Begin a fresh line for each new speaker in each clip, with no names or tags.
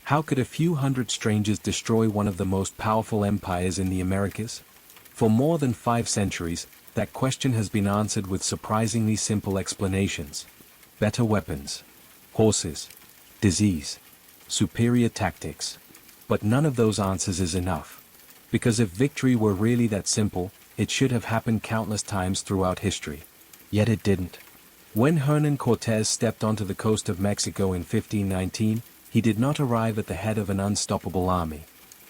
How could a few hundred strangers destroy one of the most powerful empires in the Americas? For more than 5 centuries, that question has been answered with surprisingly simple explanations. Better weapons, horses, disease, superior tactics. But none of those answers is enough. Because if victory were really that simple, it should have happened countless times throughout history. Yet it didn't. When Hernán Cortés stepped onto the coast of Mexico in 1519, he did not arrive at the head of an unstoppable army.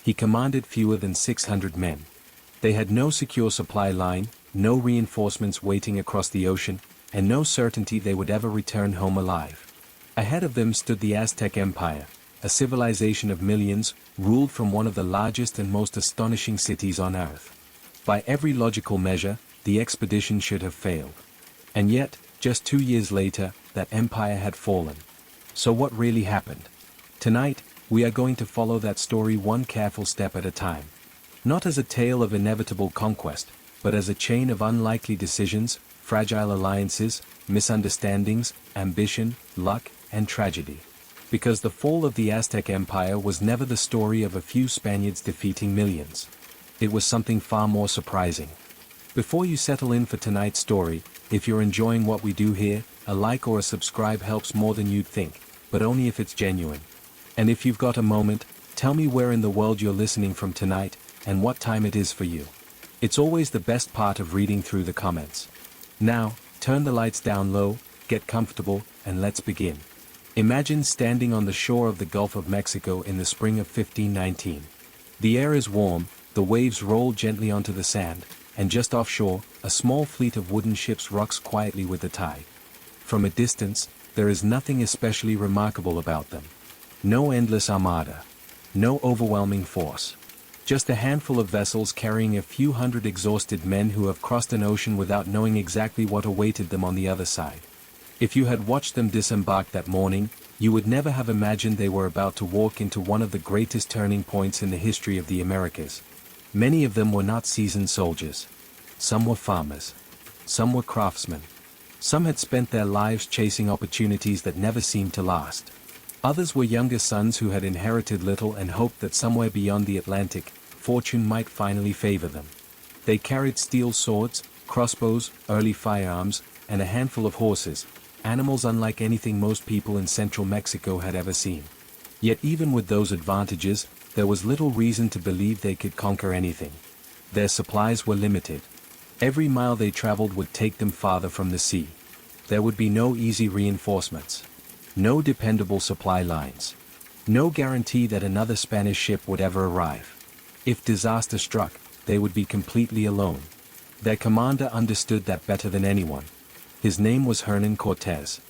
He commanded fewer than 600 men. They had no secure supply line, no reinforcements waiting across the ocean, and no certainty they would ever return home alive. Ahead of them stood the Aztec Empire, a civilization of millions, ruled from one of the largest and most astonishing cities on earth. By every logical measure, the expedition should have failed. And yet, just 2 years later, that empire had fallen. So what really happened? Tonight, we are going to follow that story one careful step at a time. Not as a tale of inevitable conquest, but as a chain of unlikely decisions, fragile alliances, misunderstandings, ambition, luck, and tragedy. Because the fall of the Aztec Empire was never the story of a few Spaniards defeating millions. It was something far more surprising. Before you settle in for tonight's story, if you're enjoying what we do here, a like or a subscribe helps more than you'd think, but only if it's genuine. And if you've got a moment, tell me where in the world you're listening from tonight, and what time it is for you. It's always the best part of reading through the comments. Now, turn the lights down low, get comfortable, and let's begin. Imagine standing on the shore of the Gulf of Mexico in the spring of 1519. The air is warm, the waves roll gently onto the sand, and just offshore, a small fleet of wooden ships rocks quietly with the tide. From a distance, there is nothing especially remarkable about them. No endless armada. No overwhelming force. Just a handful of vessels carrying a few hundred exhausted men who have crossed an ocean without knowing exactly what awaited them on the other side. If you had watched them disembark that morning, you would never have imagined they were about to walk into one of the greatest turning points in the history of the Americas. Many of them were not seasoned soldiers. Some were farmers. Some were craftsmen. Some had spent their lives chasing opportunities that never seemed to last. Others were younger sons who had inherited little and hoped that somewhere beyond the Atlantic, fortune might finally favor them. They carried steel swords, crossbows, early firearms, and a handful of horses, animals unlike anything most people in central Mexico had ever seen. Yet even with those advantages, there was little reason to believe they could conquer anything. Their supplies were limited. Every mile they traveled would take them farther from the sea. There would be no easy reinforcements. No dependable supply lines. No guarantee that another Spanish ship would ever arrive. If disaster struck, they would be completely alone. Their commander understood that better than anyone. His name was Hernán Cortés.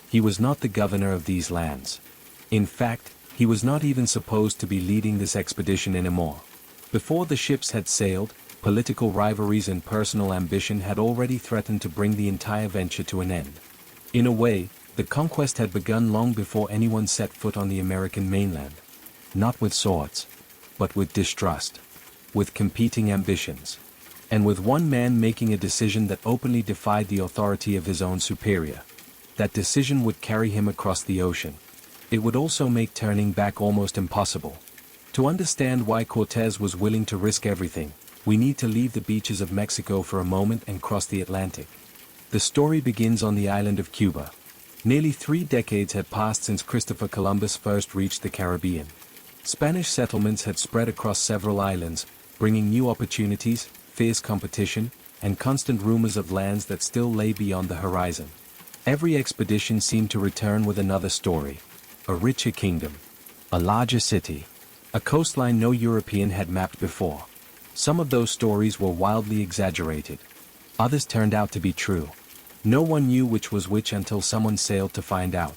He was not the governor of these lands. In fact, he was not even supposed to be leading this expedition anymore. Before the ships had sailed, political rivalries and personal ambition had already threatened to bring the entire venture to an end. In a way, the conquest had begun long before anyone set foot on the American mainland. Not with swords, but with distrust. With competing ambitions. And with one man making a decision that openly defied the authority of his own superior. That decision would carry him across the ocean. It would also make turning back almost impossible. To understand why Cortés was willing to risk everything, we need to leave the beaches of Mexico for a moment and cross the Atlantic. The story begins on the island of Cuba. Nearly 3 decades had passed since Christopher Columbus first reached the Caribbean. Spanish settlements had spread across several islands, bringing new opportunities, fierce competition, and constant rumors of lands that still lay beyond the horizon. Every expedition seemed to return with another story. A richer kingdom. A larger city. A coastline no European had mapped before. Some of those stories were wildly exaggerated. Others turned out to be true. No one knew which was which until someone sailed to find out.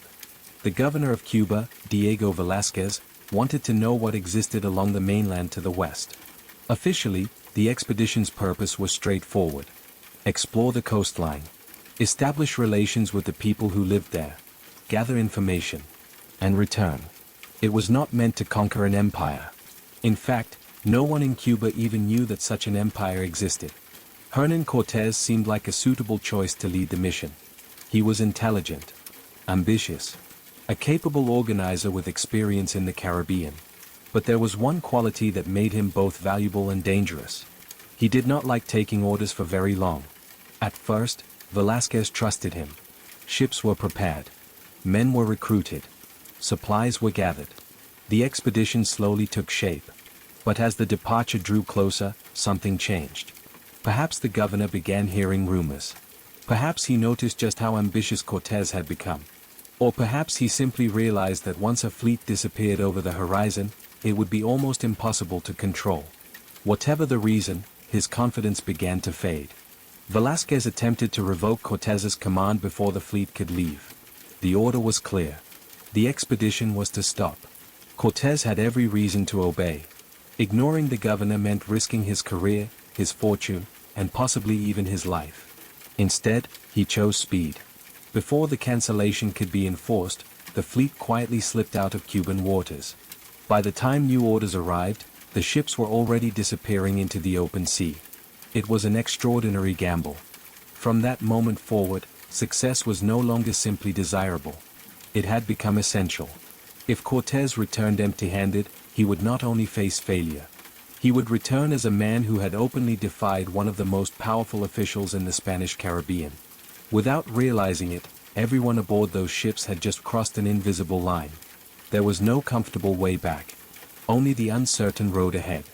The governor of Cuba, Diego Velázquez, wanted to know what existed along the mainland to the west. Officially, the expedition's purpose was straightforward. Explore the coastline. Establish relations with the people who lived there. Gather information. And return. It was not meant to conquer an empire. In fact, no one in Cuba even knew that such an empire existed. Hernán Cortés seemed like a suitable choice to lead the mission. He was intelligent. Ambitious. A capable organizer with experience in the Caribbean. But there was one quality that made him both valuable and dangerous. He did not like taking orders for very long. At first, Velázquez trusted him. Ships were prepared. Men were recruited. Supplies were gathered. The expedition slowly took shape. But as the departure drew closer, something changed. Perhaps the governor began hearing rumors. Perhaps he noticed just how ambitious Cortés had become. Or perhaps he simply realized that once a fleet disappeared over the horizon, it would be almost impossible to control. Whatever the reason, his confidence began to fade. Velázquez attempted to revoke Cortés's command before the fleet could leave. The order was clear. The expedition was to stop. Cortés had every reason to obey. Ignoring the governor meant risking his career, his fortune, and possibly even his life. Instead, he chose speed. Before the cancellation could be enforced, the fleet quietly slipped out of Cuban waters. By the time new orders arrived, the ships were already disappearing into the open sea. It was an extraordinary gamble. From that moment forward, success was no longer simply desirable. It had become essential. If Cortés returned empty-handed, he would not only face failure. He would return as a man who had openly defied one of the most powerful officials in the Spanish Caribbean. Without realizing it, everyone aboard those ships had just crossed an invisible line. There was no comfortable way back. Only the uncertain road ahead.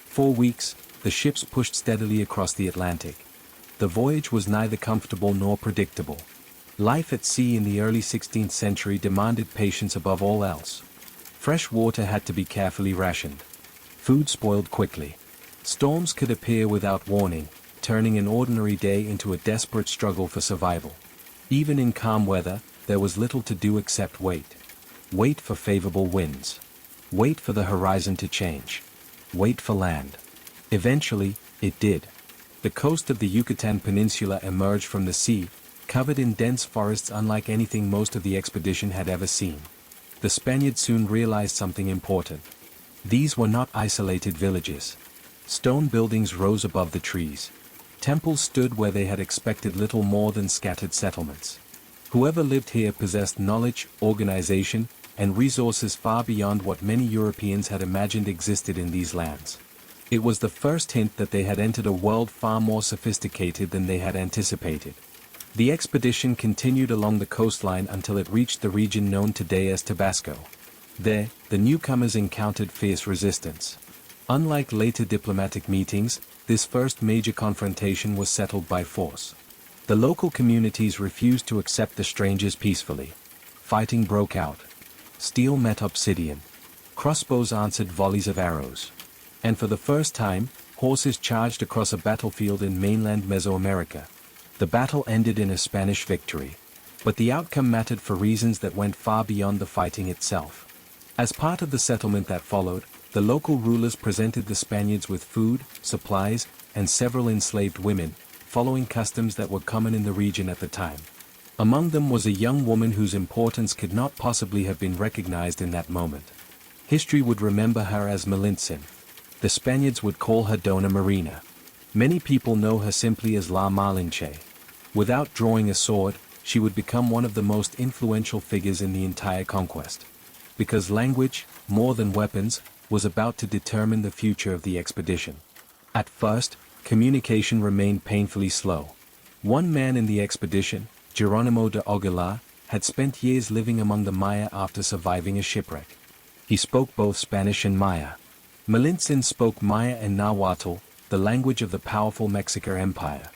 4 weeks, the ships pushed steadily across the Atlantic. The voyage was neither comfortable nor predictable. Life at sea in the early 16th century demanded patience above all else. Fresh water had to be carefully rationed. Food spoiled quickly. Storms could appear without warning, turning an ordinary day into a desperate struggle for survival. Even in calm weather, there was little to do except wait. Wait for favorable winds. Wait for the horizon to change. Wait for land. Eventually, it did. The coast of the Yucatan Peninsula emerged from the sea, covered in dense forests unlike anything most of the expedition had ever seen. The Spaniards soon realized something important. These were not isolated villages. Stone buildings rose above the trees. Temples stood where they had expected little more than scattered settlements. Whoever lived here possessed knowledge, organization, and resources far beyond what many Europeans had imagined existed in these lands. It was the first hint that they had entered a world far more sophisticated than they had anticipated. The expedition continued along the coastline until it reached the region known today as Tabasco. There, the newcomers encountered fierce resistance. Unlike later diplomatic meetings, this first major confrontation was settled by force. The local communities refused to accept the strangers peacefully. Fighting broke out. Steel met obsidian. Crossbows answered volleys of arrows. And for the first time, horses charged across a battlefield in mainland Mesoamerica. The battle ended in a Spanish victory. But the outcome mattered for reasons that went far beyond the fighting itself. As part of the settlement that followed, the local rulers presented the Spaniards with food, supplies, and several enslaved women, following customs that were common in the region at the time. Among them was a young woman whose importance could not possibly have been recognized in that moment. History would remember her as Malintzin. The Spaniards would call her Dona Marina. Many people know her simply as La Malinche. Without drawing a sword, she would become one of the most influential figures in the entire conquest. Because language, more than weapons, was about to determine the future of the expedition. At first, communication remained painfully slow. One man in the expedition, Geronimo de Aguilar, had spent years living among the Maya after surviving a shipwreck. He spoke both Spanish and Maya. Malintzin spoke Maya and Nahuatl, the language of the powerful Mexican Empire.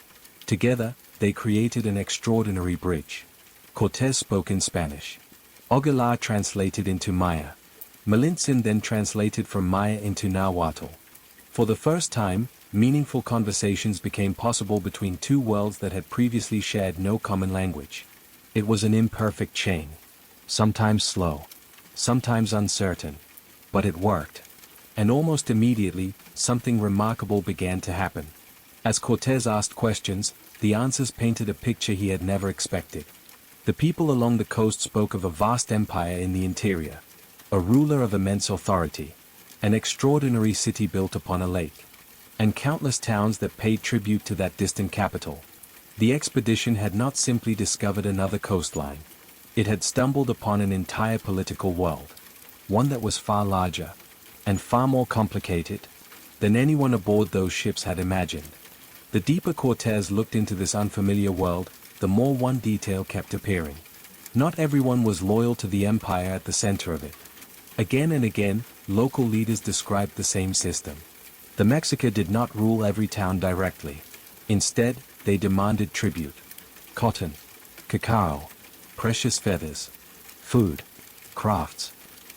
Together, they created an extraordinary bridge. Cortés spoke in Spanish. Aguilar translated into Maya. Malintzin then translated from Maya into Nahuatl. For the first time, meaningful conversations became possible between two worlds that had previously shared no common language. It was an imperfect chain. Sometimes slow. Sometimes uncertain. But it worked. And almost immediately, something remarkable began to happen. As Cortés asked questions, the answers painted a picture he had never expected. The people along the coast spoke of a vast empire in the interior. A ruler of immense authority. An extraordinary city built upon a lake. And countless towns that paid tribute to that distant capital. The expedition had not simply discovered another coastline. It had stumbled upon an entire political world. One that was far larger, and far more complicated, than anyone aboard those ships had imagined. The deeper Cortés looked into this unfamiliar world, the more one detail kept appearing. Not everyone was loyal to the empire at the center of it. Again and again, local leaders described the same system. The Mexica did not rule every town directly. Instead, they demanded tribute. Cotton, cacao, precious feathers, food, crafts,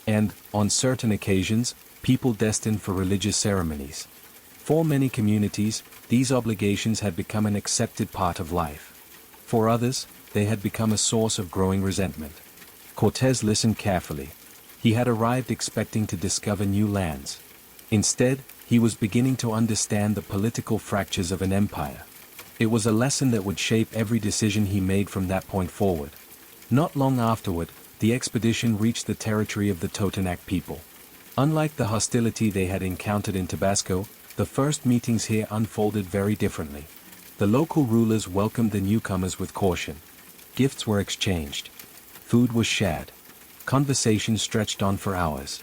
and, on certain occasions, people destined for religious ceremonies. For many communities, these obligations had become an accepted part of life. For others, they had become a source of growing resentment. Cortés listened carefully. He had arrived expecting to discover new lands. Instead, he was beginning to understand the political fractures of an empire. It was a lesson that would shape every decision he made from that point forward. Not long afterward, the expedition reached the territory of the Totonac people. Unlike the hostility they had encountered in Tabasco, the first meetings here unfolded very differently. The local rulers welcomed the newcomers with caution. Gifts were exchanged. Food was shared. Conversation stretched on for hours.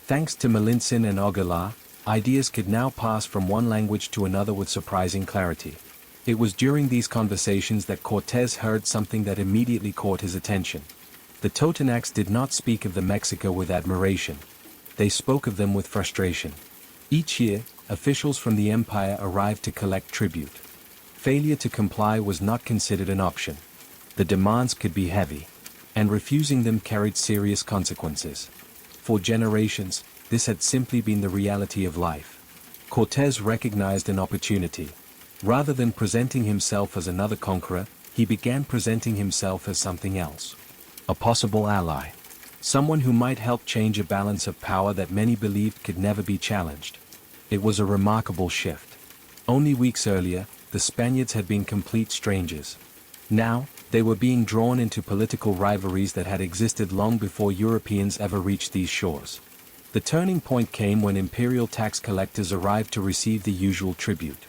Thanks to Malintzin and Aguilar, ideas could now pass from one language to another with surprising clarity. It was during these conversations that Cortés heard something that immediately caught his attention. The Totonacs did not speak of the Mexica with admiration. They spoke of them with frustration. Each year, officials from the empire arrived to collect tribute. Failure to comply was not considered an option. The demands could be heavy, and refusing them carried serious consequences. For generations, this had simply been the reality of life. Cortés recognized an opportunity. Rather than presenting himself as another conqueror, he began presenting himself as something else. A possible ally. Someone who might help change a balance of power that many believed could never be challenged. It was a remarkable shift. Only weeks earlier, the Spaniards had been complete strangers. Now, they were being drawn into political rivalries that had existed long before Europeans ever reached these shores. The turning point came when imperial tax collectors arrived to receive the usual tribute.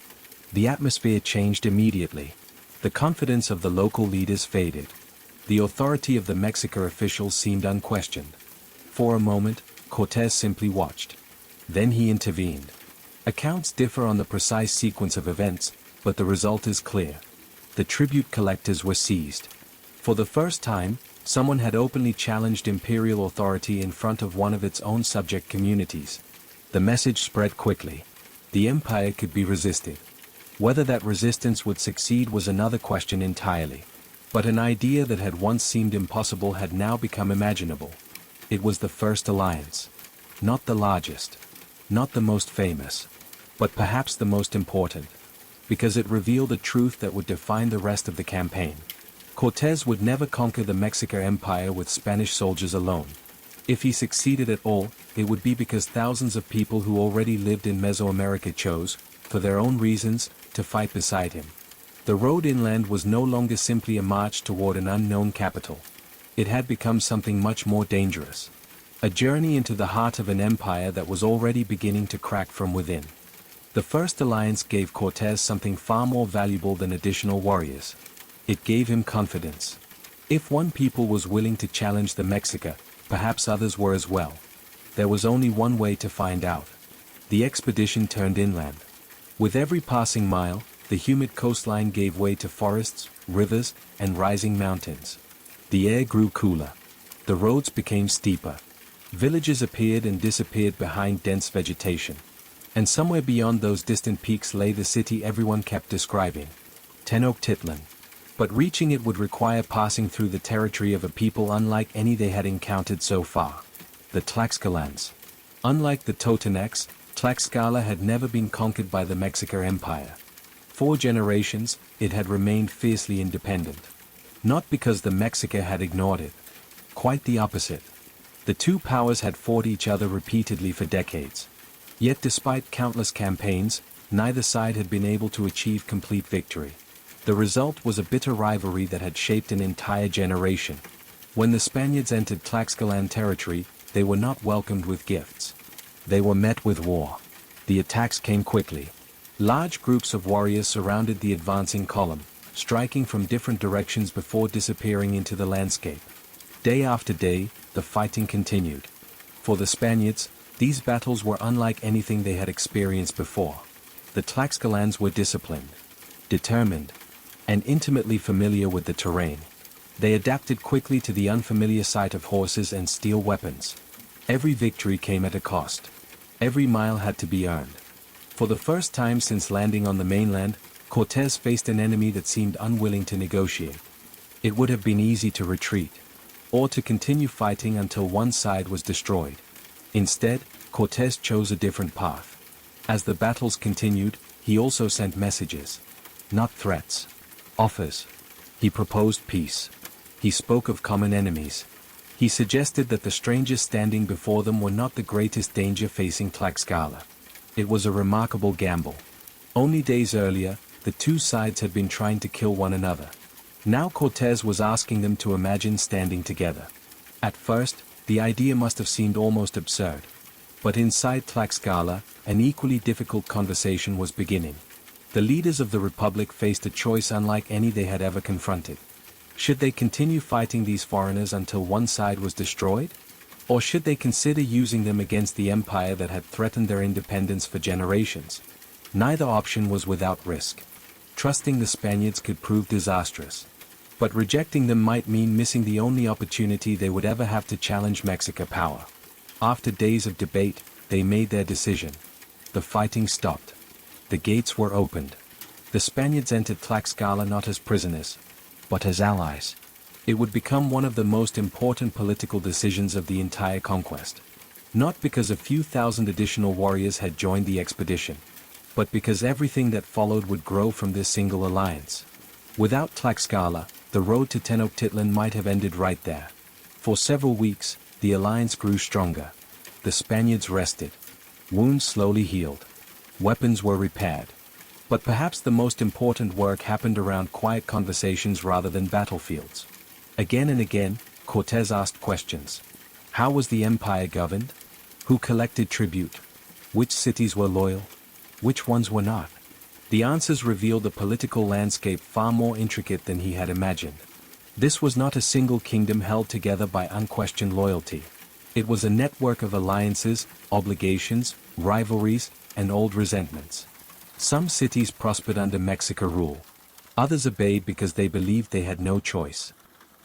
The atmosphere changed immediately. The confidence of the local leaders faded. The authority of the Mexica officials seemed unquestioned. For a moment, Cortés simply watched. Then he intervened. Accounts differ on the precise sequence of events, but the result is clear. The tribute collectors were seized. For the first time, someone had openly challenged imperial authority in front of one of its own subject communities. The message spread quickly. The empire could be resisted. Whether that resistance would succeed was another question entirely. But an idea that had once seemed impossible had now become imaginable. It was the first alliance. Not the largest. Not the most famous. But perhaps the most important. Because it revealed a truth that would define the rest of the campaign. Cortés would never conquer the Mexica Empire with Spanish soldiers alone. If he succeeded at all, it would be because thousands of people who already lived in Mesoamerica chose, for their own reasons, to fight beside him. The road inland was no longer simply a march toward an unknown capital. It had become something much more dangerous. A journey into the heart of an empire that was already beginning to crack from within. The first alliance gave Cortés something far more valuable than additional warriors. It gave him confidence. If one people was willing to challenge the Mexica, perhaps others were as well. There was only one way to find out. The expedition turned inland. With every passing mile, the humid coastline gave way to forests, rivers, and rising mountains. The air grew cooler. The roads became steeper. Villages appeared and disappeared behind dense vegetation. And somewhere beyond those distant peaks lay the city everyone kept describing. Tenochtitlan. But reaching it would require passing through the territory of a people unlike any they had encountered so far. The Tlaxcalans. Unlike the Totonacs, Tlaxcala had never been conquered by the Mexica Empire. For generations, it had remained fiercely independent. Not because the Mexica had ignored it. Quite the opposite. The two powers had fought each other repeatedly for decades. Yet despite countless campaigns, neither side had been able to achieve complete victory. The result was a bitter rivalry that had shaped an entire generation. When the Spaniards entered Tlaxcalan territory, they were not welcomed with gifts. They were met with war. The attacks came quickly. Large groups of warriors surrounded the advancing column, striking from different directions before disappearing into the landscape. Day after day, the fighting continued. For the Spaniards, these battles were unlike anything they had experienced before. The Tlaxcalans were disciplined, determined, and intimately familiar with the terrain. They adapted quickly to the unfamiliar sight of horses and steel weapons. Every victory came at a cost. Every mile had to be earned. For the first time since landing on the mainland, Cortés faced an enemy that seemed unwilling to negotiate. It would have been easy to retreat, or to continue fighting until one side was destroyed. Instead, Cortés chose a different path. As the battles continued, he also sent messages. Not threats. Offers. He proposed peace. He spoke of common enemies. He suggested that the strangers standing before them were not the greatest danger facing Tlaxcala. It was a remarkable gamble. Only days earlier, the two sides had been trying to kill one another. Now Cortés was asking them to imagine standing together. At first, the idea must have seemed almost absurd. But inside Tlaxcala, an equally difficult conversation was beginning. The leaders of the Republic faced a choice unlike any they had ever confronted. Should they continue fighting these foreigners until one side was destroyed? Or should they consider using them against the empire that had threatened their independence for generations? Neither option was without risk. Trusting the Spaniards could prove disastrous. But rejecting them might mean missing the only opportunity they would ever have to challenge Mexican power. After days of debate, they made their decision. The fighting stopped. The gates were opened. The Spaniards entered Tlaxcala not as prisoners, but as allies. It would become one of the most important political decisions of the entire conquest. Not because a few thousand additional warriors had joined the expedition, but because everything that followed would grow from this single alliance. Without Tlaxcala, the road to Tenochtitlan might have ended right there. For several weeks, the alliance grew stronger. The Spaniards rested. Wounds slowly healed. Weapons were repaired. But perhaps the most important work happened around quiet conversations rather than battlefields. Again and again, Cortés asked questions. How was the empire governed? Who collected tribute? Which cities were loyal? Which ones were not? The answers revealed a political landscape far more intricate than he had imagined. This was not a single kingdom held together by unquestioned loyalty. It was a network of alliances, obligations, rivalries, and old resentments. Some cities prospered under Mexican rule. Others obeyed because they believed they had no choice.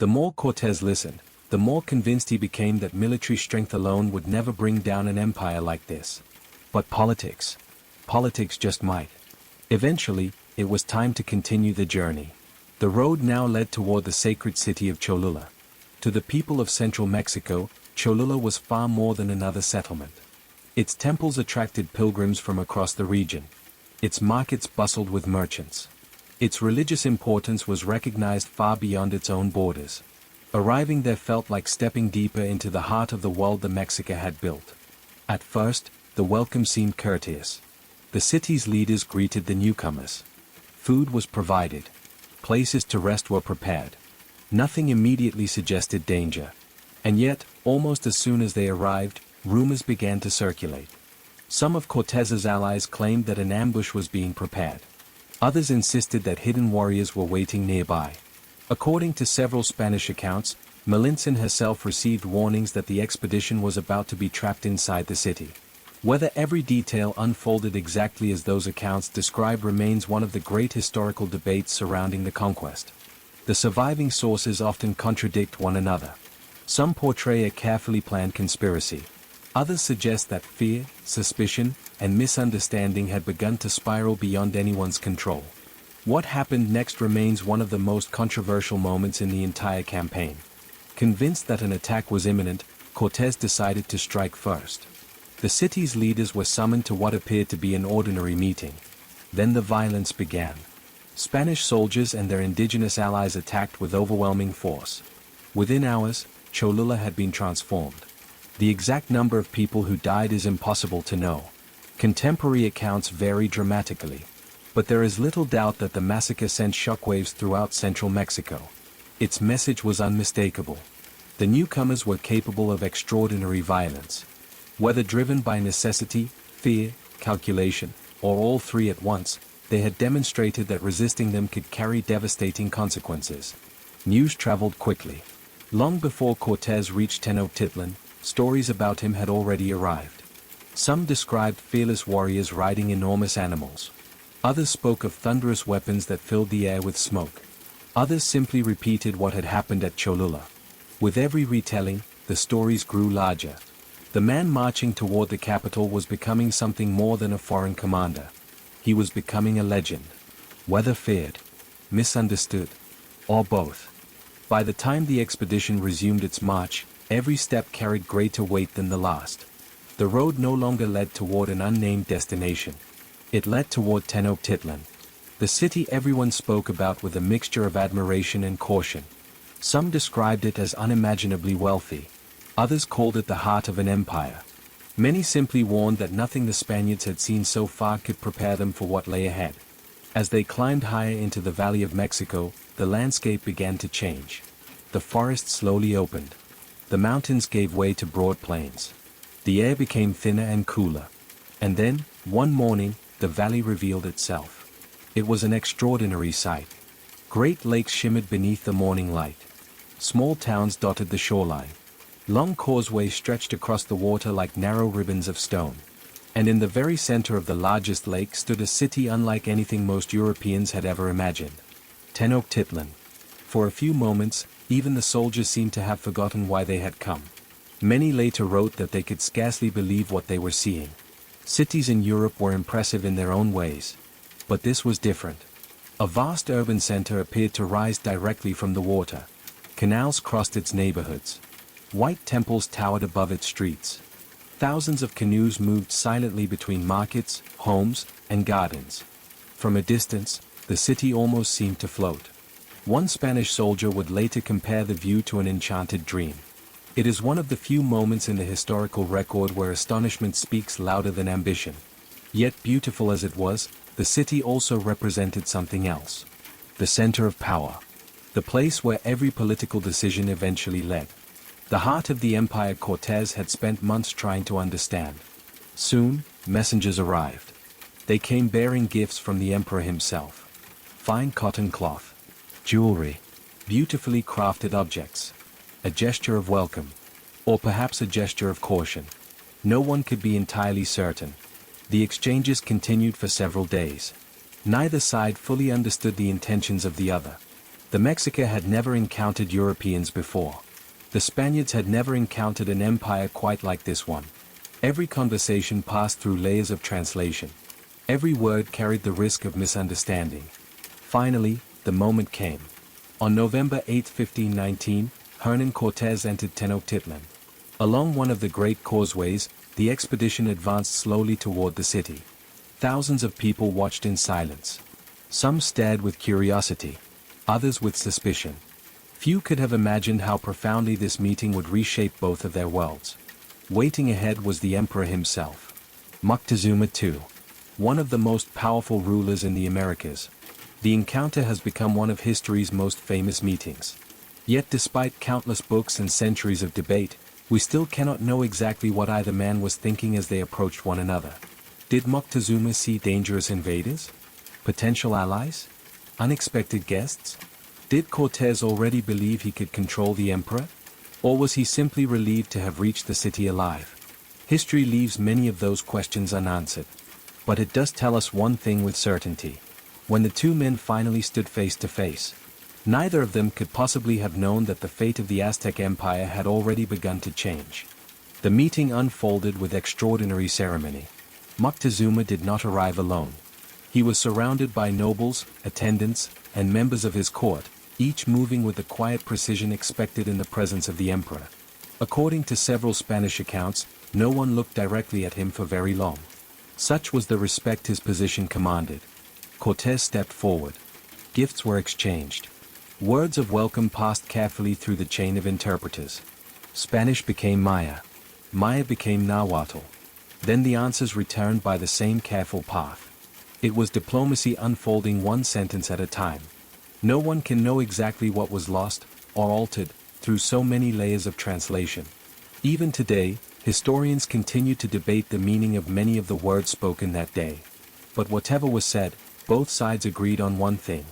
The more Cortés listened, the more convinced he became that military strength alone would never bring down an empire like this. But politics just might. Eventually, it was time to continue the journey. The road now led toward the sacred city of Cholula. To the people of central Mexico, Cholula was far more than another settlement. Its temples attracted pilgrims from across the region. Its markets bustled with merchants. Its religious importance was recognized far beyond its own borders. Arriving there felt like stepping deeper into the heart of the world the Mexica had built. At first, the welcome seemed courteous. The city's leaders greeted the newcomers. Food was provided. Places to rest were prepared. Nothing immediately suggested danger. And yet, almost as soon as they arrived, rumors began to circulate. Some of Cortés's allies claimed that an ambush was being prepared. Others insisted that hidden warriors were waiting nearby. According to several Spanish accounts, Malintzin herself received warnings that the expedition was about to be trapped inside the city. Whether every detail unfolded exactly as those accounts describe remains one of the great historical debates surrounding the conquest. The surviving sources often contradict one another. Some portray a carefully planned conspiracy. Others suggest that fear, suspicion, and misunderstanding had begun to spiral beyond anyone's control. What happened next remains one of the most controversial moments in the entire campaign. Convinced that an attack was imminent, Cortés decided to strike first. The city's leaders were summoned to what appeared to be an ordinary meeting. Then the violence began. Spanish soldiers and their indigenous allies attacked with overwhelming force. Within hours, Cholula had been transformed. The exact number of people who died is impossible to know. Contemporary accounts vary dramatically. But there is little doubt that the massacre sent shockwaves throughout central Mexico. Its message was unmistakable. The newcomers were capable of extraordinary violence. Whether driven by necessity, fear, calculation, or all three at once, they had demonstrated that resisting them could carry devastating consequences. News traveled quickly. Long before Cortés reached Tenochtitlan, stories about him had already arrived. Some described fearless warriors riding enormous animals. Others spoke of thunderous weapons that filled the air with smoke. Others simply repeated what had happened at Cholula. With every retelling, the stories grew larger. The man marching toward the capital was becoming something more than a foreign commander. He was becoming a legend. Whether feared, misunderstood, or both. By the time the expedition resumed its march, every step carried greater weight than the last. The road no longer led toward an unnamed destination. It led toward Tenochtitlan, the city everyone spoke about with a mixture of admiration and caution. Some described it as unimaginably wealthy. Others called it the heart of an empire. Many simply warned that nothing the Spaniards had seen so far could prepare them for what lay ahead. As they climbed higher into the Valley of Mexico, the landscape began to change. The forest slowly opened. The mountains gave way to broad plains. The air became thinner and cooler. And then, one morning, the valley revealed itself. It was an extraordinary sight. Great lakes shimmered beneath the morning light. Small towns dotted the shoreline. Long causeways stretched across the water like narrow ribbons of stone. And in the very center of the largest lake stood a city unlike anything most Europeans had ever imagined. Tenochtitlan. For a few moments, even the soldiers seemed to have forgotten why they had come. Many later wrote that they could scarcely believe what they were seeing. Cities in Europe were impressive in their own ways. But this was different. A vast urban center appeared to rise directly from the water. Canals crossed its neighborhoods. White temples towered above its streets. Thousands of canoes moved silently between markets, homes, and gardens. From a distance, the city almost seemed to float. One Spanish soldier would later compare the view to an enchanted dream. It is one of the few moments in the historical record where astonishment speaks louder than ambition. Yet beautiful as it was, the city also represented something else. The center of power. The place where every political decision eventually led. The heart of the empire Cortés had spent months trying to understand. Soon, messengers arrived. They came bearing gifts from the emperor himself. Fine cotton cloth. Jewelry. Beautifully crafted objects. A gesture of welcome. Or perhaps a gesture of caution. No one could be entirely certain. The exchanges continued for several days. Neither side fully understood the intentions of the other. The Mexica had never encountered Europeans before. The Spaniards had never encountered an empire quite like this one. Every conversation passed through layers of translation. Every word carried the risk of misunderstanding. Finally, the moment came. On November 8, 1519, Hernán Cortés entered Tenochtitlan. Along one of the great causeways, the expedition advanced slowly toward the city. Thousands of people watched in silence. Some stared with curiosity. Others with suspicion. Few could have imagined how profoundly this meeting would reshape both of their worlds. Waiting ahead was the emperor himself. Moctezuma II. One of the most powerful rulers in the Americas. The encounter has become one of history's most famous meetings. Yet despite countless books and centuries of debate, we still cannot know exactly what either man was thinking as they approached one another. Did Moctezuma see dangerous invaders? Potential allies? Unexpected guests? Did Cortés already believe he could control the emperor? Or was he simply relieved to have reached the city alive? History leaves many of those questions unanswered. But it does tell us one thing with certainty. When the two men finally stood face to face, neither of them could possibly have known that the fate of the Aztec Empire had already begun to change. The meeting unfolded with extraordinary ceremony. Moctezuma did not arrive alone. He was surrounded by nobles, attendants, and members of his court, each moving with the quiet precision expected in the presence of the emperor. According to several Spanish accounts, no one looked directly at him for very long. Such was the respect his position commanded. Cortés stepped forward. Gifts were exchanged. Words of welcome passed carefully through the chain of interpreters. Spanish became Maya. Maya became Nahuatl. Then the answers returned by the same careful path. It was diplomacy unfolding one sentence at a time. No one can know exactly what was lost, or altered, through so many layers of translation. Even today, historians continue to debate the meaning of many of the words spoken that day. But whatever was said, both sides agreed on one thing.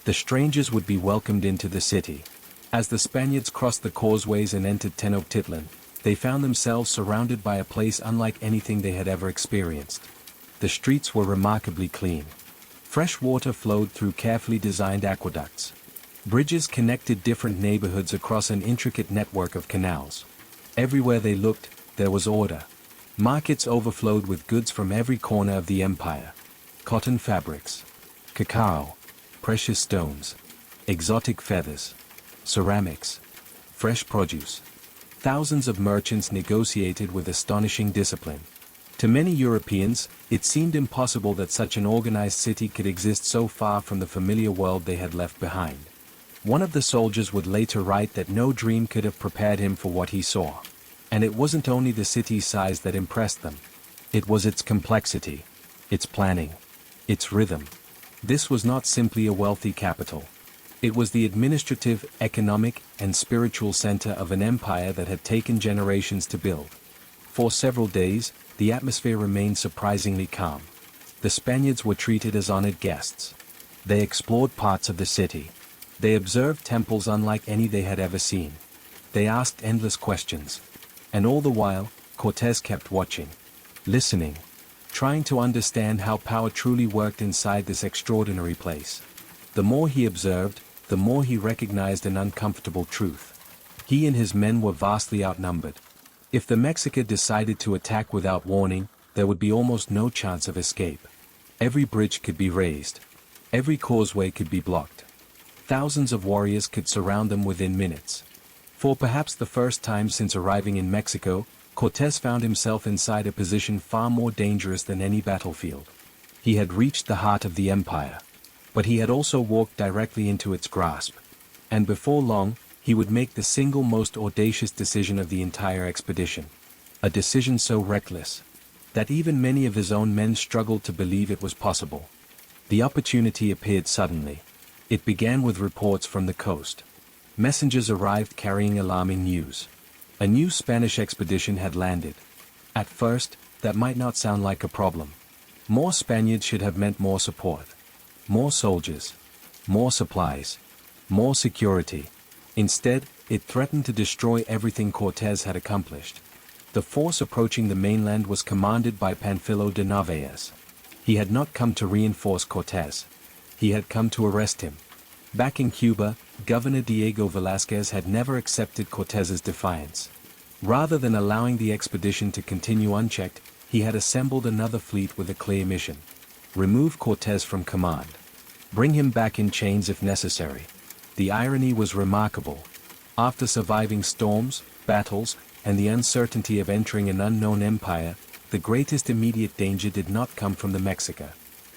The strangers would be welcomed into the city. As the Spaniards crossed the causeways and entered Tenochtitlan, they found themselves surrounded by a place unlike anything they had ever experienced. The streets were remarkably clean. Fresh water flowed through carefully designed aqueducts. Bridges connected different neighborhoods across an intricate network of canals. Everywhere they looked, there was order. Markets overflowed with goods from every corner of the empire. Cotton fabrics, cacao, precious stones, exotic feathers, ceramics, fresh produce. Thousands of merchants negotiated with astonishing discipline. To many Europeans, it seemed impossible that such an organized city could exist so far from the familiar world they had left behind. One of the soldiers would later write that no dream could have prepared him for what he saw. And it wasn't only the city's size that impressed them. It was its complexity, its planning, its rhythm. This was not simply a wealthy capital. It was the administrative, economic, and spiritual center of an empire that had taken generations to build. For several days, the atmosphere remained surprisingly calm. The Spaniards were treated as honored guests. They explored parts of the city. They observed temples unlike any they had ever seen. They asked endless questions. And all the while, Cortés kept watching, listening, trying to understand how power truly worked inside this extraordinary place. The more he observed, the more he recognized an uncomfortable truth. He and his men were vastly outnumbered. If the Mexica decided to attack without warning, there would be almost no chance of escape. Every bridge could be raised. Every causeway could be blocked. Thousands of warriors could surround them within minutes. For perhaps the first time since arriving in Mexico, Cortés found himself inside a position far more dangerous than any battlefield. He had reached the heart of the empire. But he had also walked directly into its grasp. And before long, he would make the single most audacious decision of the entire expedition. A decision so reckless that even many of his own men struggled to believe it was possible. The opportunity appeared suddenly. It began with reports from the coast. Messengers arrived carrying alarming news. A new Spanish expedition had landed. At first, that might not sound like a problem. More Spaniards should have meant more support. More soldiers. More supplies. More security. Instead, it threatened to destroy everything Cortés had accomplished. The force approaching the mainland was commanded by Panfilo de Narvaez. He had not come to reinforce Cortés. He had come to arrest him. Back in Cuba, Governor Diego Velázquez had never accepted Cortés's defiance. Rather than allowing the expedition to continue unchecked, he had assembled another fleet with a clear mission. Remove Cortés from command. Bring him back in chains if necessary. The irony was remarkable. After surviving storms, battles, and the uncertainty of entering an unknown empire, the greatest immediate danger did not come from the Mexica.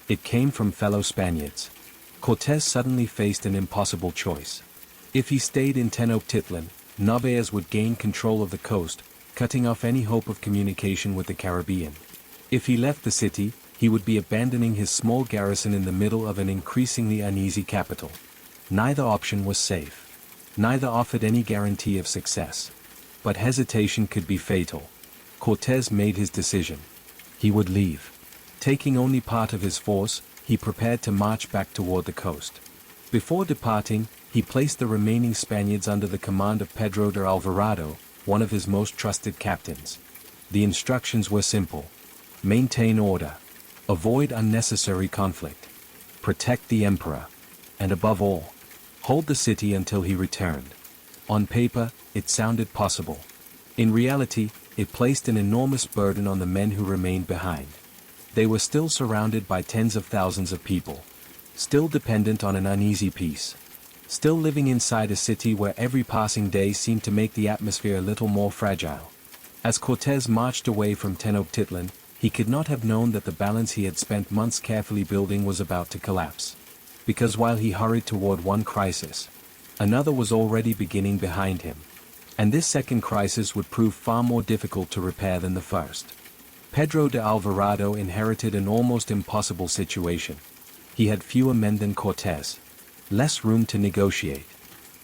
It came from fellow Spaniards. Cortés suddenly faced an impossible choice. If he stayed in Tenochtitlan, Narvaez would gain control of the coast, cutting off any hope of communication with the Caribbean. If he left the city, he would be abandoning his small garrison in the middle of an increasingly uneasy capital. Neither option was safe. Neither offered any guarantee of success. But hesitation could be fatal. Cortés made his decision. He would leave. Taking only part of his force, he prepared to march back toward the coast. Before departing, he placed the remaining Spaniards under the command of Pedro de Alvarado, one of his most trusted captains. The instructions were simple. Maintain order. Avoid unnecessary conflict. Protect the emperor. And above all, hold the city until he returned. On paper, it sounded possible. In reality, it placed an enormous burden on the men who remained behind. They were still surrounded by tens of thousands of people. Still dependent on an uneasy peace. Still living inside a city where every passing day seemed to make the atmosphere a little more fragile. As Cortés marched away from Tenochtitlan, he could not have known that the balance he had spent months carefully building was about to collapse. Because while he hurried toward one crisis, another was already beginning behind him. And this second crisis would prove far more difficult to repair than the first. Pedro de Alvarado inherited an almost impossible situation. He had fewer men than Cortés, less room to negotiate,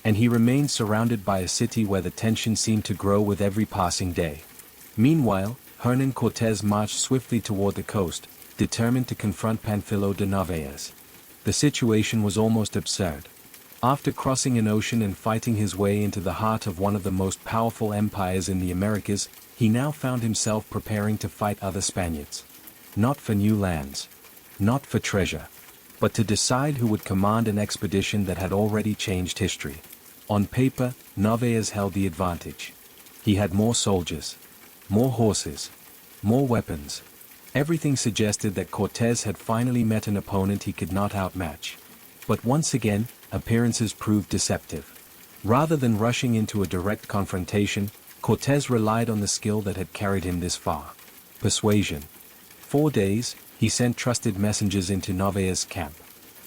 and he remained surrounded by a city where the tension seemed to grow with every passing day. Meanwhile, Hernán Cortés marched swiftly toward the coast, determined to confront Panfilo de Narvaez. The situation was almost absurd. After crossing an ocean and fighting his way into the heart of one of the most powerful empires in the Americas, he now found himself preparing to fight other Spaniards. Not for new lands. Not for treasure. But to decide who would command an expedition that had already changed history. On paper, Narvaez held the advantage. He had more soldiers. More horses. More weapons. Everything suggested that Cortés had finally met an opponent he could not outmatch. But once again, appearances proved deceptive. Rather than rushing into a direct confrontation, Cortés relied on the skill that had carried him this far. Persuasion. 4 days, he sent trusted messengers into Narvaez's camp.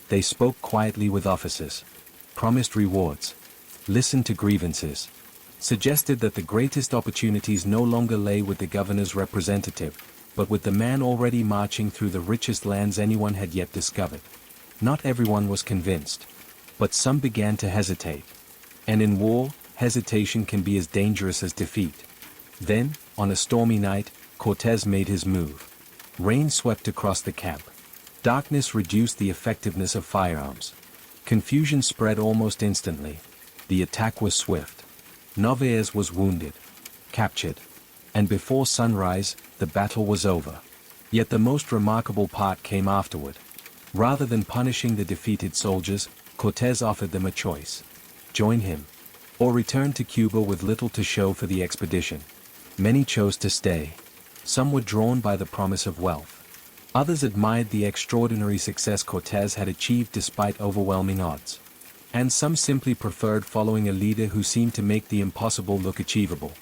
They spoke quietly with officers. Promised rewards. Listened to grievances. Suggested that the greatest opportunities no longer lay with the governor's representative, but with the man already marching through the richest lands anyone had yet discovered. Not everyone was convinced. But some began to hesitate. And in war, hesitation can be as dangerous as defeat. Then, on a stormy night, Cortés made his move. Rain swept across the camp. Darkness reduced the effectiveness of firearms. Confusion spread almost instantly. The attack was swift. Narvaez was wounded. Captured. And before sunrise, the battle was over. Yet the most remarkable part came afterward. Rather than punishing the defeated soldiers, Cortés offered them a choice. Join him. Or return to Cuba with little to show for the expedition. Many chose to stay. Some were drawn by the promise of wealth. Others admired the extraordinary success Cortés had achieved despite overwhelming odds. And some simply preferred following a leader who seemed to make the impossible look achievable.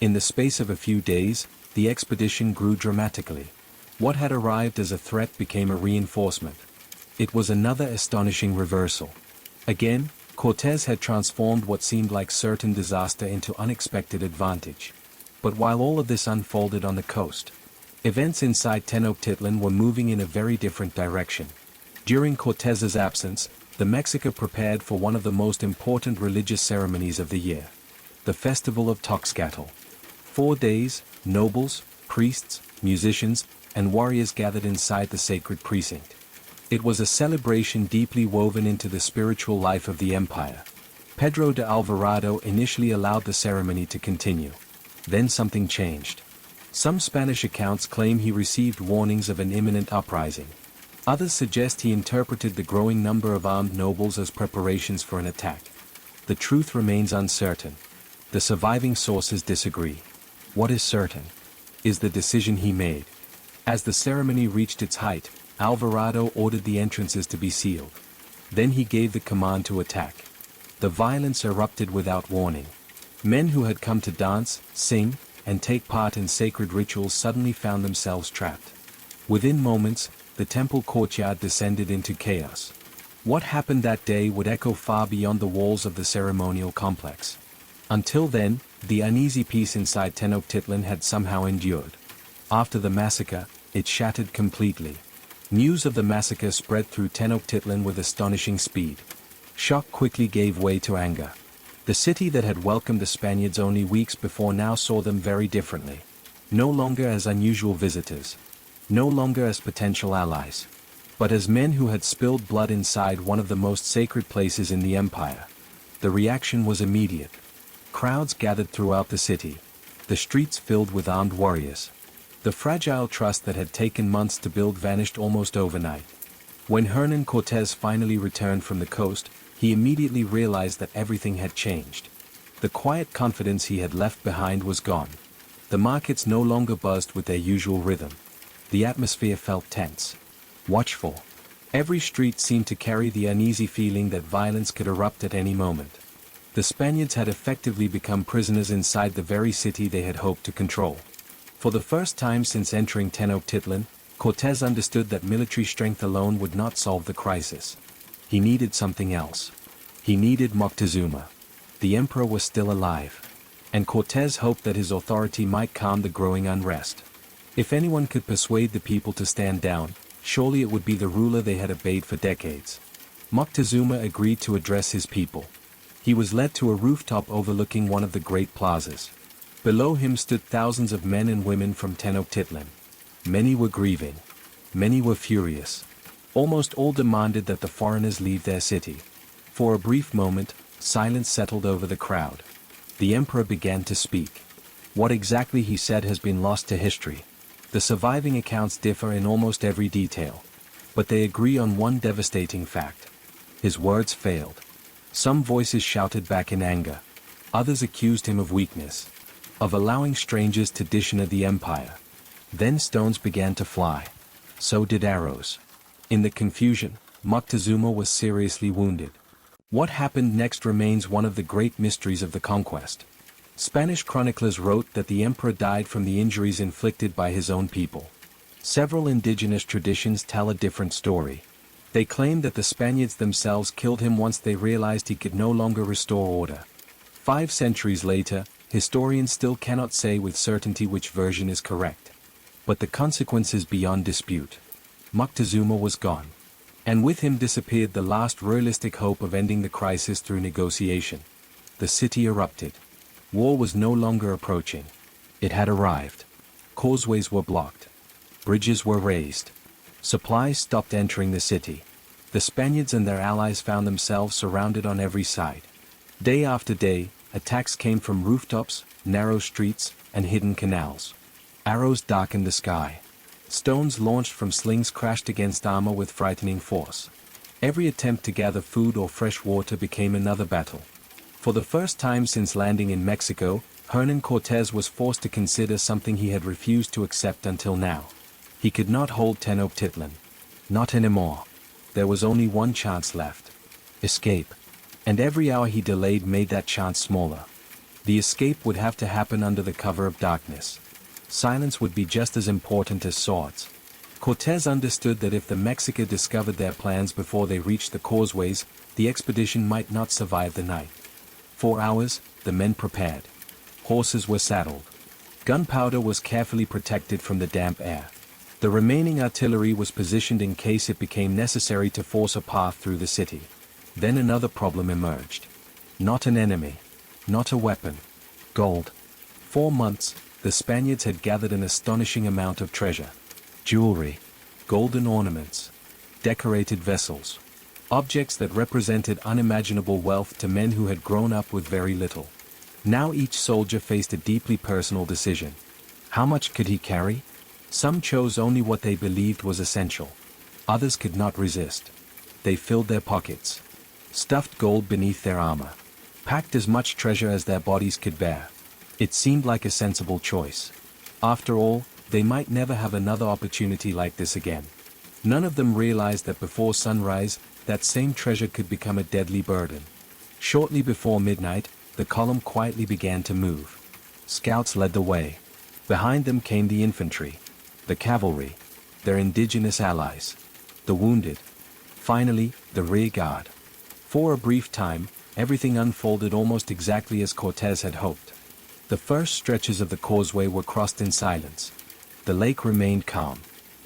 In the space of a few days, the expedition grew dramatically. What had arrived as a threat became a reinforcement. It was another astonishing reversal. Again, Cortés had transformed what seemed like certain disaster into unexpected advantage. But while all of this unfolded on the coast, events inside Tenochtitlan were moving in a very different direction. During Cortés's absence, the Mexica prepared for one of the most important religious ceremonies of the year. The Festival of Toxcatl. 4 days, nobles, priests, musicians, and warriors gathered inside the sacred precinct. It was a celebration deeply woven into the spiritual life of the empire. Pedro de Alvarado initially allowed the ceremony to continue. Then something changed. Some Spanish accounts claim he received warnings of an imminent uprising. Others suggest he interpreted the growing number of armed nobles as preparations for an attack. The truth remains uncertain. The surviving sources disagree. What is certain is the decision he made. As the ceremony reached its height, Alvarado ordered the entrances to be sealed. Then he gave the command to attack. The violence erupted without warning. Men who had come to dance, sing, and take part in sacred rituals suddenly found themselves trapped. Within moments, the temple courtyard descended into chaos. What happened that day would echo far beyond the walls of the ceremonial complex. Until then, the uneasy peace inside Tenochtitlan had somehow endured. After the massacre, it shattered completely. News of the massacre spread through Tenochtitlan with astonishing speed. Shock quickly gave way to anger. The city that had welcomed the Spaniards only weeks before now saw them very differently. No longer as unusual visitors. No longer as potential allies. But as men who had spilled blood inside one of the most sacred places in the empire. The reaction was immediate. Crowds gathered throughout the city. The streets filled with armed warriors. The fragile trust that had taken months to build vanished almost overnight. When Hernán Cortés finally returned from the coast, he immediately realized that everything had changed. The quiet confidence he had left behind was gone. The markets no longer buzzed with their usual rhythm. The atmosphere felt tense. Watchful. Every street seemed to carry the uneasy feeling that violence could erupt at any moment. The Spaniards had effectively become prisoners inside the very city they had hoped to control. For the first time since entering Tenochtitlan, Cortés understood that military strength alone would not solve the crisis. He needed something else. He needed Moctezuma. The emperor was still alive. And Cortés hoped that his authority might calm the growing unrest. If anyone could persuade the people to stand down, surely it would be the ruler they had obeyed for decades. Moctezuma agreed to address his people. He was led to a rooftop overlooking one of the great plazas. Below him stood thousands of men and women from Tenochtitlan. Many were grieving. Many were furious. Almost all demanded that the foreigners leave their city. For a brief moment, silence settled over the crowd. The emperor began to speak. What exactly he said has been lost to history. The surviving accounts differ in almost every detail. But they agree on one devastating fact. His words failed. Some voices shouted back in anger. Others accused him of weakness, of allowing strangers to dishonor the empire. Then stones began to fly. So did arrows. In the confusion, Moctezuma was seriously wounded. What happened next remains one of the great mysteries of the conquest. Spanish chroniclers wrote that the emperor died from the injuries inflicted by his own people. Several indigenous traditions tell a different story. They claim that the Spaniards themselves killed him once they realized he could no longer restore order. 5 centuries later, historians still cannot say with certainty which version is correct. But the consequence is beyond dispute. Moctezuma was gone. And with him disappeared the last realistic hope of ending the crisis through negotiation. The city erupted. War was no longer approaching. It had arrived. Causeways were blocked. Bridges were raised. Supplies stopped entering the city. The Spaniards and their allies found themselves surrounded on every side. Day after day, attacks came from rooftops, narrow streets, and hidden canals. Arrows darkened the sky. Stones launched from slings crashed against armor with frightening force. Every attempt to gather food or fresh water became another battle. For the first time since landing in Mexico, Hernán Cortés was forced to consider something he had refused to accept until now. He could not hold Tenochtitlan. Not anymore. There was only one chance left. Escape. And every hour he delayed made that chance smaller. The escape would have to happen under the cover of darkness. Silence would be just as important as swords. Cortés understood that if the Mexica discovered their plans before they reached the causeways, the expedition might not survive the night. For hours, the men prepared. Horses were saddled. Gunpowder was carefully protected from the damp air. The remaining artillery was positioned in case it became necessary to force a path through the city. Then another problem emerged. Not an enemy. Not a weapon. Gold. 4 months, the Spaniards had gathered an astonishing amount of treasure. Jewelry. Golden ornaments. Decorated vessels. Objects that represented unimaginable wealth to men who had grown up with very little. Now each soldier faced a deeply personal decision. How much could he carry? Some chose only what they believed was essential. Others could not resist. They filled their pockets. Stuffed gold beneath their armor. Packed as much treasure as their bodies could bear. It seemed like a sensible choice. After all, they might never have another opportunity like this again. None of them realized that before sunrise, that same treasure could become a deadly burden. Shortly before midnight, the column quietly began to move. Scouts led the way. Behind them came the infantry, the cavalry, their indigenous allies, the wounded. Finally, the rear guard. For a brief time, everything unfolded almost exactly as Cortés had hoped. The first stretches of the causeway were crossed in silence. The lake remained calm.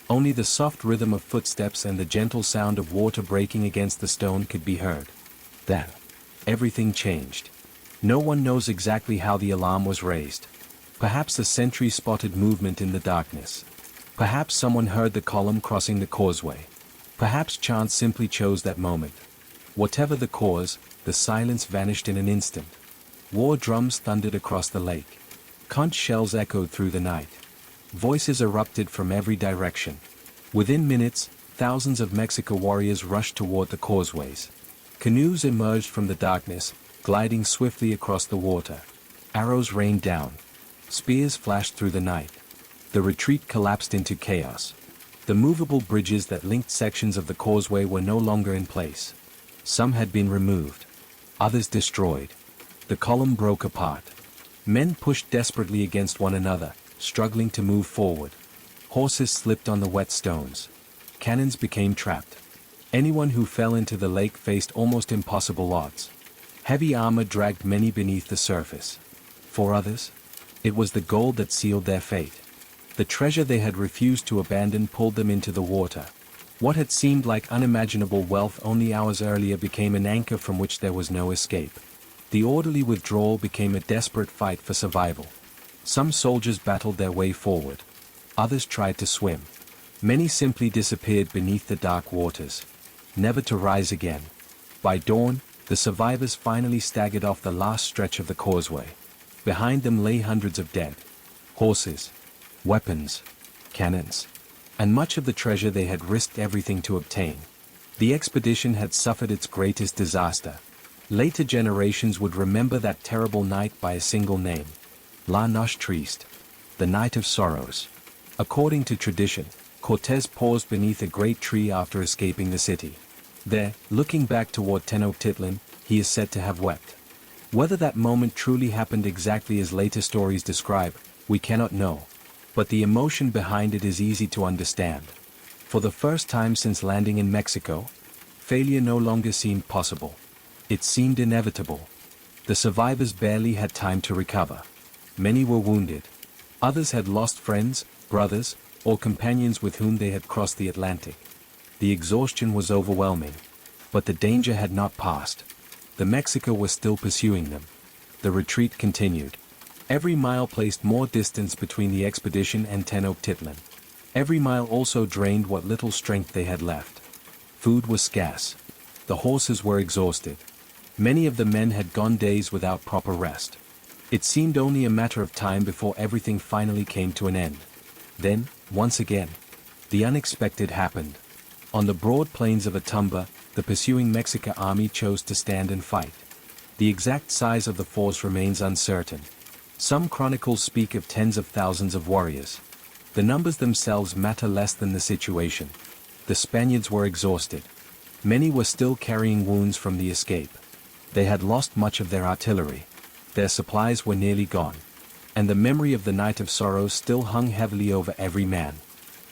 Only the soft rhythm of footsteps and the gentle sound of water breaking against the stone could be heard. Then, everything changed. No one knows exactly how the alarm was raised. Perhaps a sentry spotted movement in the darkness. Perhaps someone heard the column crossing the causeway. Perhaps chance simply chose that moment. Whatever the cause, the silence vanished in an instant. War drums thundered across the lake. Conch shells echoed through the night. Voices erupted from every direction. Within minutes, thousands of Mexico warriors rushed toward the causeways. Canoes emerged from the darkness, gliding swiftly across the water. Arrows rained down. Spears flashed through the night. The retreat collapsed into chaos. The movable bridges that linked sections of the causeway were no longer in place. Some had been removed. Others destroyed. The column broke apart. Men pushed desperately against one another, struggling to move forward. Horses slipped on the wet stones. Cannons became trapped. Anyone who fell into the lake faced almost impossible odds. Heavy armor dragged many beneath the surface. For others, it was the gold that sealed their fate. The treasure they had refused to abandon pulled them into the water. What had seemed like unimaginable wealth only hours earlier became an anchor from which there was no escape. The orderly withdrawal became a desperate fight for survival. Some soldiers battled their way forward. Others tried to swim. Many simply disappeared beneath the dark waters, never to rise again. By dawn, The survivors finally staggered off the last stretch of the causeway. Behind them lay hundreds of dead. Horses, weapons, cannons, and much of the treasure they had risked everything to obtain. The expedition had suffered its greatest disaster. Later generations would remember that terrible night by a single name: La Noche Triste, the Night of Sorrows. According to tradition, Cortés paused beneath a great tree after escaping the city. There, looking back toward Tenochtitlan, he is said to have wept. Whether that moment truly happened exactly as later stories describe, we cannot know. But the emotion behind it is easy to understand. For the first time since landing in Mexico, failure no longer seemed possible. It seemed inevitable. The survivors barely had time to recover. Many were wounded. Others had lost friends, brothers, or companions with whom they had crossed the Atlantic. The exhaustion was overwhelming. But the danger had not passed. The Mexico was still pursuing them. The retreat continued. Every mile placed more distance between the expedition and Tenochtitlan. Every mile also drained what little strength they had left. Food was scarce. The horses were exhausted. Many of the men had gone days without proper rest. It seemed only a matter of time before everything finally came to an end. Then, once again, the unexpected happened. On the broad plains of Atumba, the pursuing Mexican army chose to stand and fight. The exact size of the force remains uncertain. Some chronicles speak of tens of thousands of warriors. The numbers themselves matter less than the situation. The Spaniards were exhausted. Many were still carrying wounds from the escape. They had lost much of their artillery. Their supplies were nearly gone. And the memory of the Night of Sorrows still hung heavily over every man.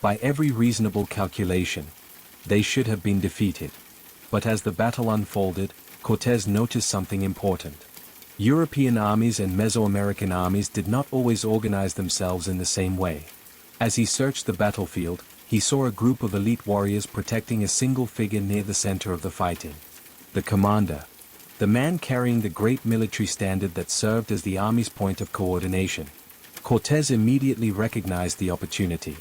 By every reasonable calculation, they should have been defeated. But as the battle unfolded, Cortés noticed something important. European armies and Mesoamerican armies did not always organize themselves in the same way. As he searched the battlefield, he saw a group of elite warriors protecting a single figure near the center of the fighting. The commander. The man carrying the great military standard that served as the army's point of coordination. Cortés immediately recognized the opportunity.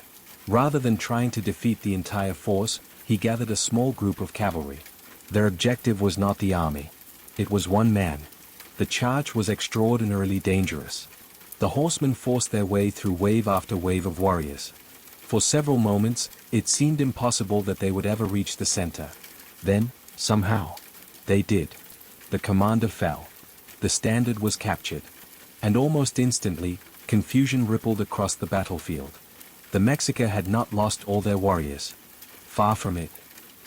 Rather than trying to defeat the entire force, he gathered a small group of cavalry. Their objective was not the army. It was one man. The charge was extraordinarily dangerous. The horsemen forced their way through wave after wave of warriors. For several moments, it seemed impossible that they would ever reach the center. Then, somehow, they did. The commander fell. The standard was captured. And almost instantly, confusion rippled across the battlefield. The Mexica had not lost all their warriors. Far from it.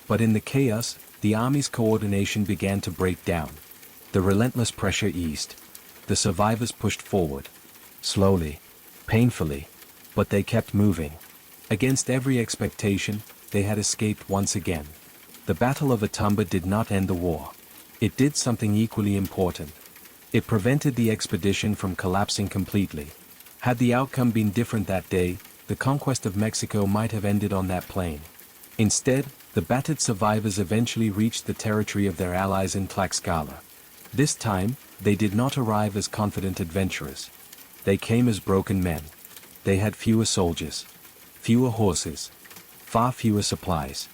But in the chaos, the army's coordination began to break down. The relentless pressure eased. The survivors pushed forward. Slowly. Painfully. But they kept moving. Against every expectation, they had escaped once again. The Battle of Atumba did not end the war. It did something equally important. It prevented the expedition from collapsing completely. Had the outcome been different that day, the conquest of Mexico might have ended on that plain. Instead, the battered survivors eventually reached the territory of their allies in Tlaxcala. This time, they did not arrive as confident adventurers. They came as broken men. They had fewer soldiers, fewer horses, far fewer supplies.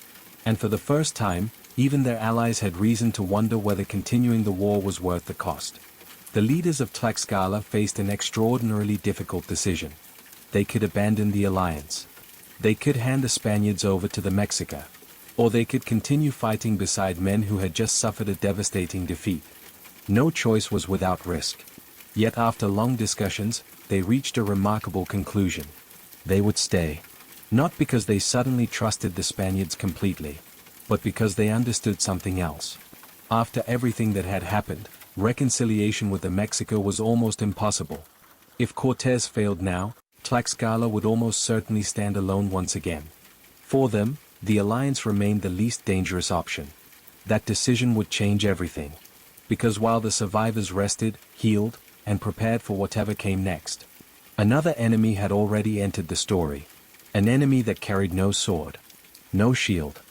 And for the first time, even their allies had reason to wonder whether continuing the war was worth the cost. The leaders of Tlaxcala faced an extraordinarily difficult decision. They could abandon the alliance. They could hand the Spaniards over to the Mexica. Or they could continue fighting beside men who had just suffered a devastating defeat. No choice was without risk. Yet after long discussions, they reached a remarkable conclusion. They would stay. Not because they suddenly trusted the Spaniards completely, but because they understood something else. After everything that had happened, reconciliation with the Mexico was almost impossible. If Cortés failed now, Tlaxcala would almost certainly stand alone once again. For them, the alliance remained the least dangerous option. That decision would change everything. Because while the survivors rested, healed, and prepared for whatever came next, another enemy had already entered the story. An enemy that carried no sword, no shield,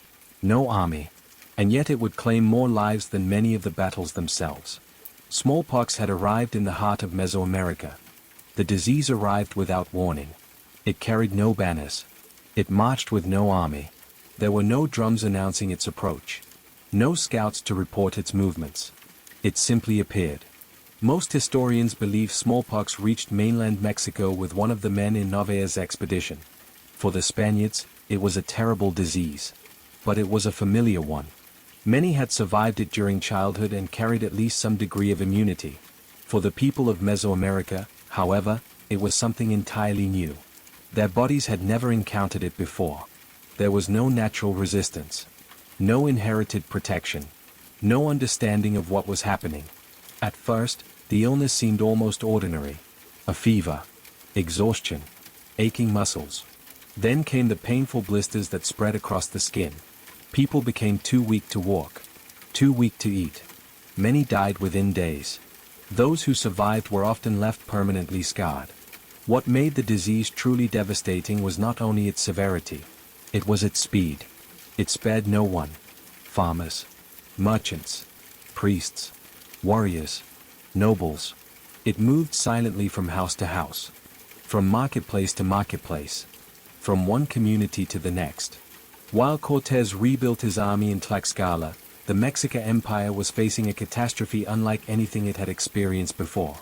no army, and yet it would claim more lives than many of the battles themselves. Smallpox had arrived in the heart of Mesoamerica. The disease arrived without warning. It carried no banners. It marched with no army. There were no drums announcing its approach. No scouts to report its movements. It simply appeared. Most historians believe smallpox reached mainland Mexico with one of the men in Narvaez's expedition. For the Spaniards, it was a terrible disease. But it was a familiar one. Many had survived it during childhood and carried at least some degree of immunity. For the people of Mesoamerica, however, it was something entirely new. Their bodies had never encountered it before. There was no natural resistance. No inherited protection. No understanding of what was happening. At first, the illness seemed almost ordinary. A fever. Exhaustion. Aching muscles. Then came the painful blisters that spread across the skin. People became too weak to walk. Too weak to eat. Many died within days. Those who survived were often left permanently scarred. What made the disease truly devastating was not only its severity. It was its speed. It spared no one. Farmers. Merchants. Priests. Warriors. Nobles. It moved silently from house to house. From marketplace to marketplace. From one community to the next. While Cortés rebuilt his army in Tlaxcala, the Mexican Empire was facing a catastrophe unlike anything it had experienced before.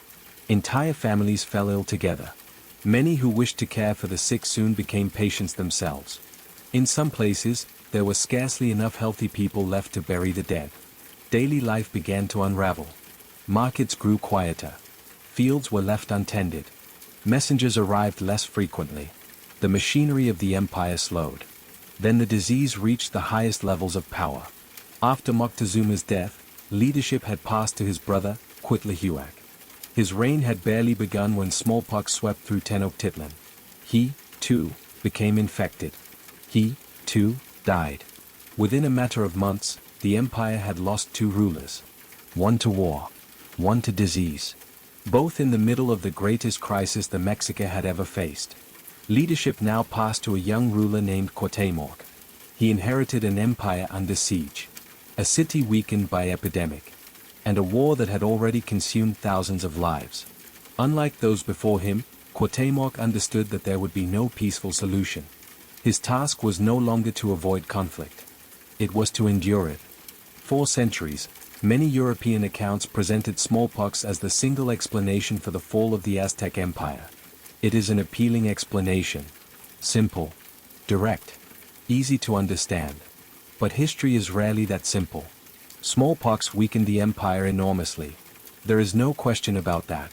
Entire families fell ill together. Many who wished to care for the sick soon became patients themselves. In some places, there was scarcely enough healthy people left to bury the dead. Daily life began to unravel. Markets grew quieter. Fields were left untended. Messengers arrived less frequently. The machinery of the empire slowed. Then the disease reached the highest levels of power. After Moctezuma's death, leadership had passed to his brother, Cuitlahuac. His reign had barely begun when smallpox swept through Tenochtitlan. He, too, became infected. He, too, died. Within a matter of months, the empire had lost two rulers. One to war. One to disease. Both in the middle of the greatest crisis the Mexica had ever faced. Leadership now passed to a young ruler named Cuauhtémoc. He inherited an empire under siege. A city weakened by epidemic. And a war that had already consumed thousands of lives. Unlike those before him, Cuauhtémoc understood that there would be no peaceful solution. His task was no longer to avoid conflict. It was to endure it. For centuries, many European accounts presented smallpox as the single explanation for the fall of the Aztec Empire. It is an appealing explanation. Simple. Direct. Easy to understand. But history is rarely that simple. Smallpox weakened the empire enormously. There is no question about that.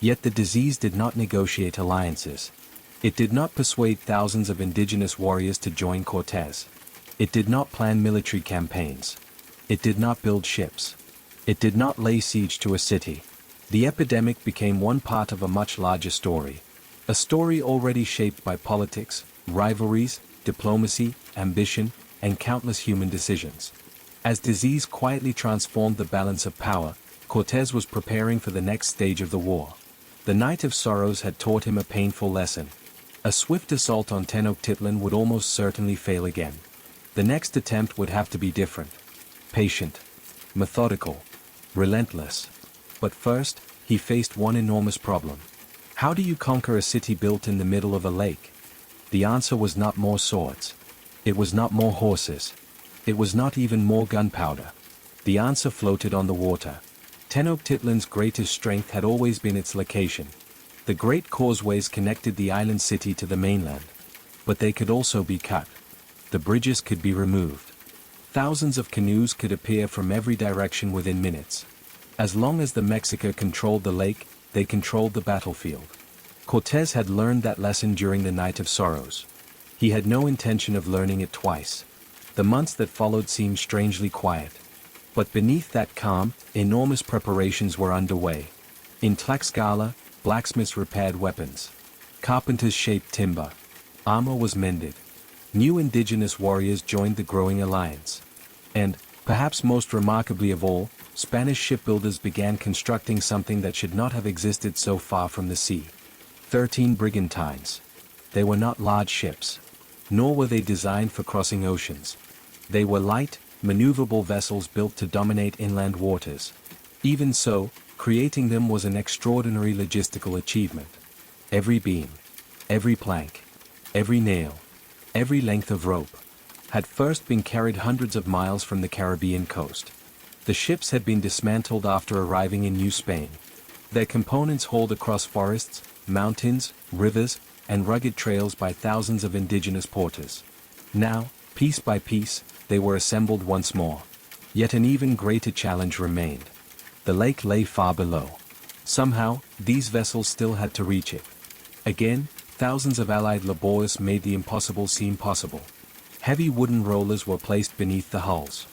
Yet the disease did not negotiate alliances. It did not persuade thousands of indigenous warriors to join Cortés. It did not plan military campaigns. It did not build ships. It did not lay siege to a city. The epidemic became one part of a much larger story. A story already shaped by politics, rivalries, diplomacy, ambition, and countless human decisions. As disease quietly transformed the balance of power, Cortés was preparing for the next stage of the war. The Night of Sorrows had taught him a painful lesson. A swift assault on Tenochtitlan would almost certainly fail again. The next attempt would have to be different. Patient. Methodical. Relentless. But first, he faced one enormous problem. How do you conquer a city built in the middle of a lake? The answer was not more swords. It was not more horses. It was not even more gunpowder. The answer floated on the water. Tenochtitlan's greatest strength had always been its location. The great causeways connected the island city to the mainland. But they could also be cut. The bridges could be removed. Thousands of canoes could appear from every direction within minutes. As long as the Mexica controlled the lake, they controlled the battlefield. Cortés had learned that lesson during the Night of Sorrows. He had no intention of learning it twice. The months that followed seemed strangely quiet. But beneath that calm, enormous preparations were underway. In Tlaxcala, blacksmiths repaired weapons. Carpenters shaped timber. Armor was mended. New indigenous warriors joined the growing alliance. And, perhaps most remarkably of all, Spanish shipbuilders began constructing something that should not have existed so far from the sea. 13 brigantines. They were not large ships. Nor were they designed for crossing oceans. They were light, maneuverable vessels built to dominate inland waters. Even so, creating them was an extraordinary logistical achievement. Every beam, every plank, every nail, every length of rope, had first been carried hundreds of miles from the Caribbean coast. The ships had been dismantled after arriving in New Spain. Their components hauled across forests, mountains, rivers, and rugged trails by thousands of indigenous porters. Now, piece by piece, they were assembled once more. Yet an even greater challenge remained. The lake lay far below. Somehow, these vessels still had to reach it. Again, thousands of allied laborers made the impossible seem possible. Heavy wooden rollers were placed beneath the hulls.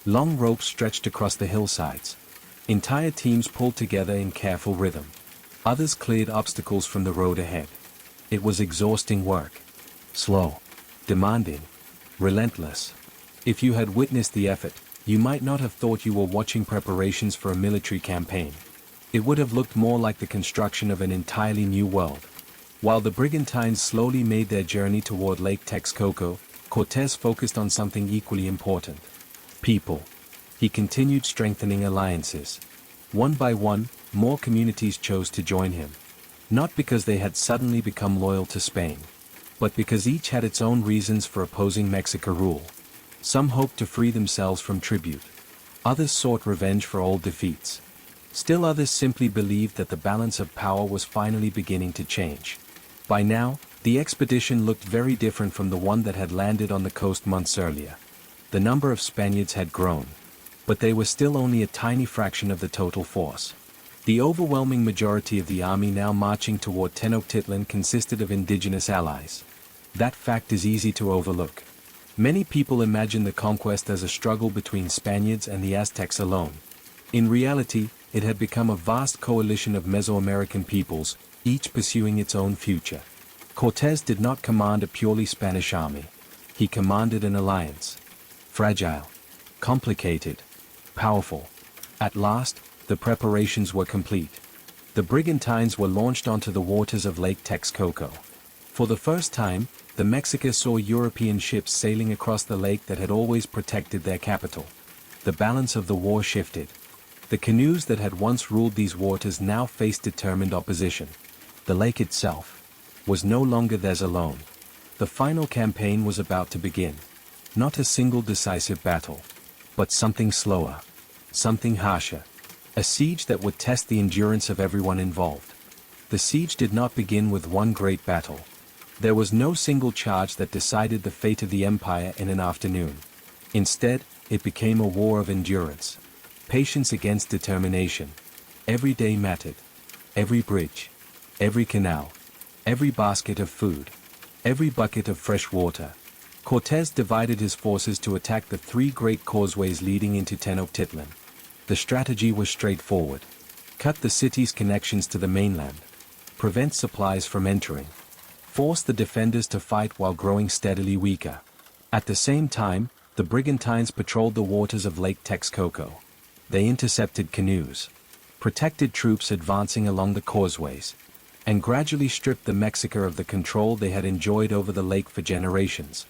Long ropes stretched across the hillsides. Entire teams pulled together in careful rhythm. Others cleared obstacles from the road ahead. It was exhausting work. Slow. Demanding. Relentless. If you had witnessed the effort, you might not have thought you were watching preparations for a military campaign. It would have looked more like the construction of an entirely new world. While the brigantines slowly made their journey toward Lake Texcoco, Cortés focused on something equally important. People. He continued strengthening alliances. One by one, more communities chose to join him. Not because they had suddenly become loyal to Spain, but because each had its own reasons for opposing Mexican rule. Some hoped to free themselves from tribute. Others sought revenge for old defeats. Still others simply believed that the balance of power was finally beginning to change. By now, the expedition looked very different from the one that had landed on the coast months earlier. The number of Spaniards had grown, but they were still only a tiny fraction of the total force. The overwhelming majority of the army now marching toward Tenochtitlan consisted of indigenous allies. That fact is easy to overlook. Many people imagine the conquest as a struggle between Spaniards and the Aztecs alone. In reality, it had become a vast coalition of Mesoamerican peoples, each pursuing its own future. Cortés did not command a purely Spanish army. He commanded an alliance. Fragile. Complicated. Powerful. At last, the preparations were complete. The brigantines were launched onto the waters of Lake Texcoco. For the first time, the Mexicans saw European ships sailing across the lake that had always protected their capital. The balance of the war shifted. The canoes that had once ruled these waters now faced determined opposition. The lake itself was no longer theirs alone. The final campaign was about to begin. Not a single decisive battle, but something slower, something harsher. A siege that would test the endurance of everyone involved. The siege did not begin with one great battle. There was no single charge that decided the fate of the empire in an afternoon. Instead, it became a war of endurance. Patience against determination. Every day mattered. Every bridge. Every canal. Every basket of food. Every bucket of fresh water. Cortés divided his forces to attack the three great causeways leading into Tenochtitlan. The strategy was straightforward. Cut the city's connections to the mainland. Prevent supplies from entering. Force the defenders to fight while growing steadily weaker. At the same time, the brigantines patrolled the waters of Lake Texcoco. They intercepted canoes, protected troops advancing along the causeways, and gradually stripped the Mexica of the control they had enjoyed over the lake for generations.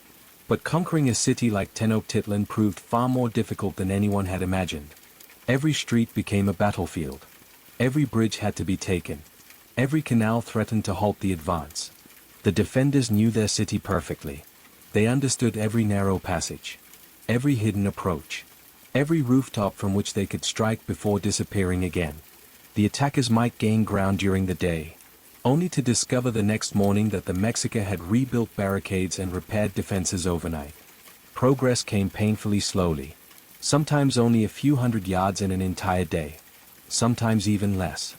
But conquering a city like Tenochtitlan proved far more difficult than anyone had imagined. Every street became a battlefield. Every bridge had to be taken. Every canal threatened to halt the advance. The defenders knew their city perfectly. They understood every narrow passage, every hidden approach, every rooftop from which they could strike before disappearing again. The attackers might gain ground during the day, only to discover the next morning that the Mexica had rebuilt barricades and repaired defenses overnight. Progress came painfully slowly. Sometimes only a few hundred yards in an entire day. Sometimes even less.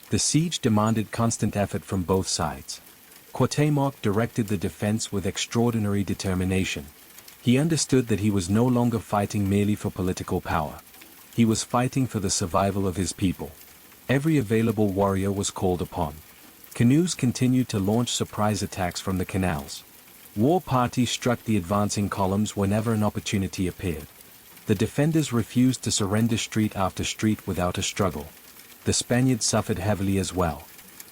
The siege demanded constant effort from both sides. Cuauhtémoc directed the defense with extraordinary determination. He understood that he was no longer fighting merely for political power. He was fighting for the survival of his people. Every available warrior was called upon. Canoes continued to launch surprise attacks from the canals. War parties struck the advancing columns whenever an opportunity appeared. The defenders refused to surrender street after street without a struggle. The Spaniards suffered heavily as well.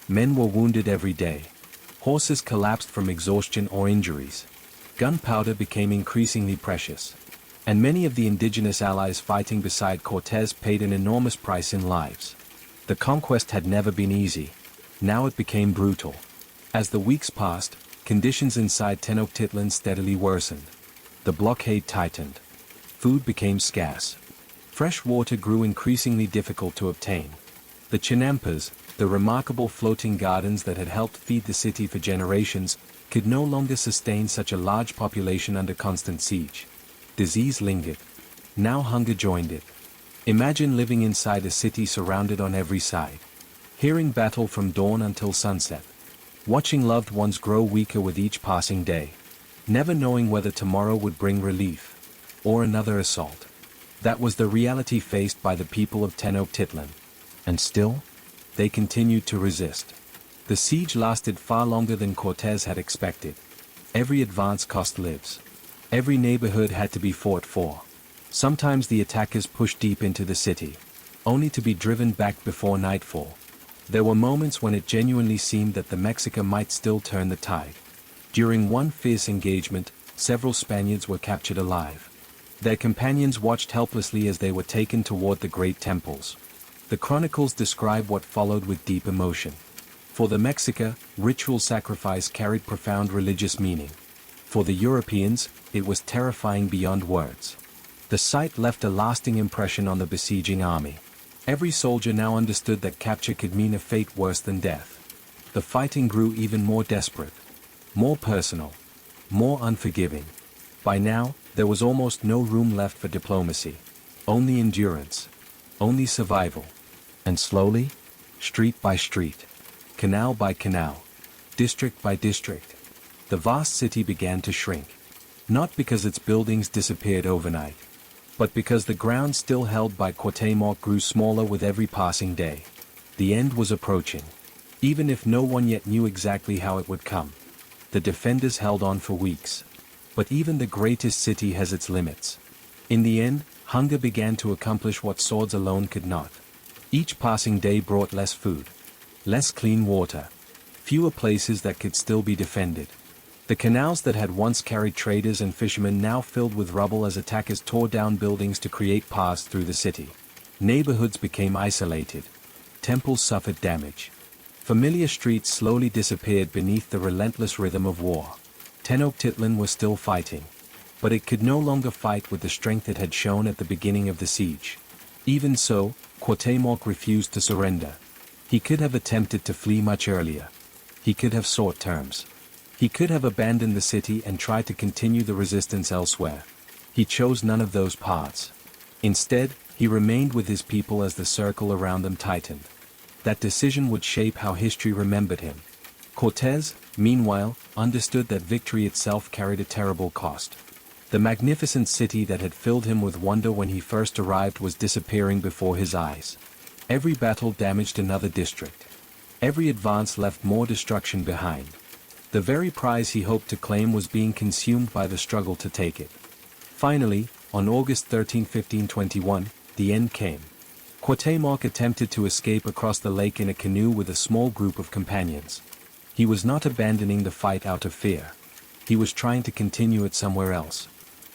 Men were wounded every day. Horses collapsed from exhaustion or injuries. Gunpowder became increasingly precious. And many of the indigenous allies fighting beside Cortés paid an enormous price in lives. The conquest had never been easy. Now it became brutal. As the weeks passed, conditions inside Tenochtitlan steadily worsened. The blockade tightened. Food became scarce. Fresh water grew increasingly difficult to obtain. The chinampas, the remarkable floating gardens that had helped feed the city for generations, could no longer sustain such a large population under constant siege. Disease lingered. Now hunger joined it. Imagine living inside a city surrounded on every side, hearing battle from dawn until sunset, watching loved ones grow weaker with each passing day, never knowing whether tomorrow would bring relief or another assault. That was the reality faced by the people of Tenochtitlan. And still, they continued to resist. The siege lasted far longer than Cortés had expected. Every advance cost lives. Every neighborhood had to be fought for. Sometimes the attackers pushed deep into the city, only to be driven back before nightfall. There were moments when it genuinely seemed that the Mexica might still turn the tide. During one fierce engagement, several Spaniards were captured alive. Their companions watched helplessly as they were taken toward the great temples. The chronicles describe what followed with deep emotion. For the Mexica, ritual sacrifice carried profound religious meaning. For the Europeans, it was terrifying beyond words. The sight left a lasting impression on the besieging army. Every soldier now understood that capture could mean a fate worse than death. The fighting grew even more desperate, more personal, more unforgiving. By now, there was almost no room left for diplomacy. Only endurance. Only survival. And slowly, street by street, canal by canal, district by district, the vast city began to shrink. Not because its buildings disappeared overnight, but because the ground still held by Cuauhtémoc grew smaller with every passing day. The end was approaching. Even if no one yet knew exactly how it would come. The defenders held on for weeks. But even the greatest city has its limits. In the end, hunger began to accomplish what swords alone could not. Each passing day brought less food, less clean water, fewer places that could still be defended. The canals that had once carried traders and fishermen now filled with rubble as attackers tore down buildings to create paths through the city. Neighborhoods became isolated. Temples suffered damage. Familiar streets slowly disappeared beneath the relentless rhythm of war. Tenochtitlan was still fighting. But it could no longer fight with the strength it had shown at the beginning of the siege. Even so, Cuauhtémoc refused to surrender. He could have attempted to flee much earlier. He could have sought terms. He could have abandoned the city and tried to continue the resistance elsewhere. He chose none of those paths. Instead, he remained with his people as the circle around them tightened. That decision would shape how history remembered him. Cortés, meanwhile, understood that victory itself carried a terrible cost. The magnificent city that had filled him with wonder when he first arrived was disappearing before his eyes. Every battle damaged another district. Every advance left more destruction behind. The very prize he hoped to claim was being consumed by the struggle to take it. Finally, on August 13, 1521, the end came. Cuauhtémoc attempted to escape across the lake in a canoe with a small group of companions. He was not abandoning the fight out of fear. He was trying to continue it somewhere else.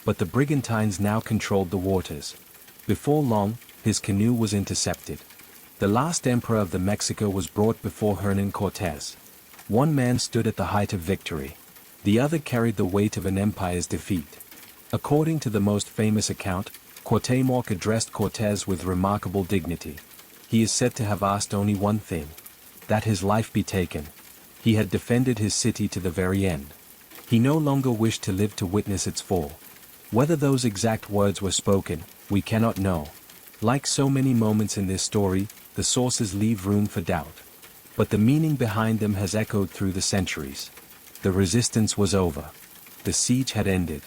But the brigantines now controlled the waters. Before long, his canoe was intercepted. The last emperor of the Mexico was brought before Hernán Cortés. One man stood at the height of victory. The other carried the weight of an empire's defeat. According to the most famous account, Cuauhtémoc addressed Cortés with remarkable dignity. He is said to have asked only one thing: that his life be taken. He had defended his city to the very end. He no longer wished to live to witness its fall. Whether those exact words were spoken, we cannot know. Like so many moments in this story, the sources leave room for doubt. But the meaning behind them has echoed through the centuries. The resistance was over. The siege had ended.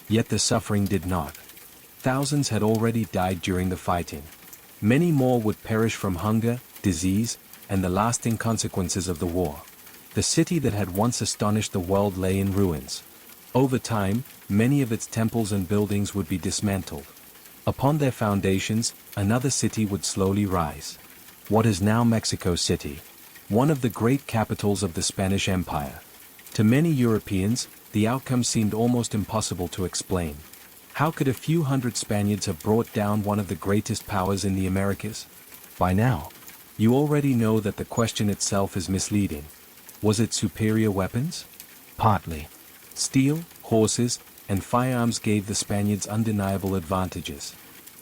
Yet the suffering did not. Thousands had already died during the fighting. Many more would perish from hunger, disease, and the lasting consequences of the war. The city that had once astonished the world lay in ruins. Over time, many of its temples and buildings would be dismantled. Upon their foundations, another city would slowly rise. What is now Mexico City, one of the great capitals of the Spanish Empire. To many Europeans, the outcome seemed almost impossible to explain. How could a few hundred Spaniards have brought down one of the greatest powers in the Americas? By now, you already know that the question itself is misleading. Was it superior weapons? Partly. Steel, horses, and firearms gave the Spaniards undeniable advantages.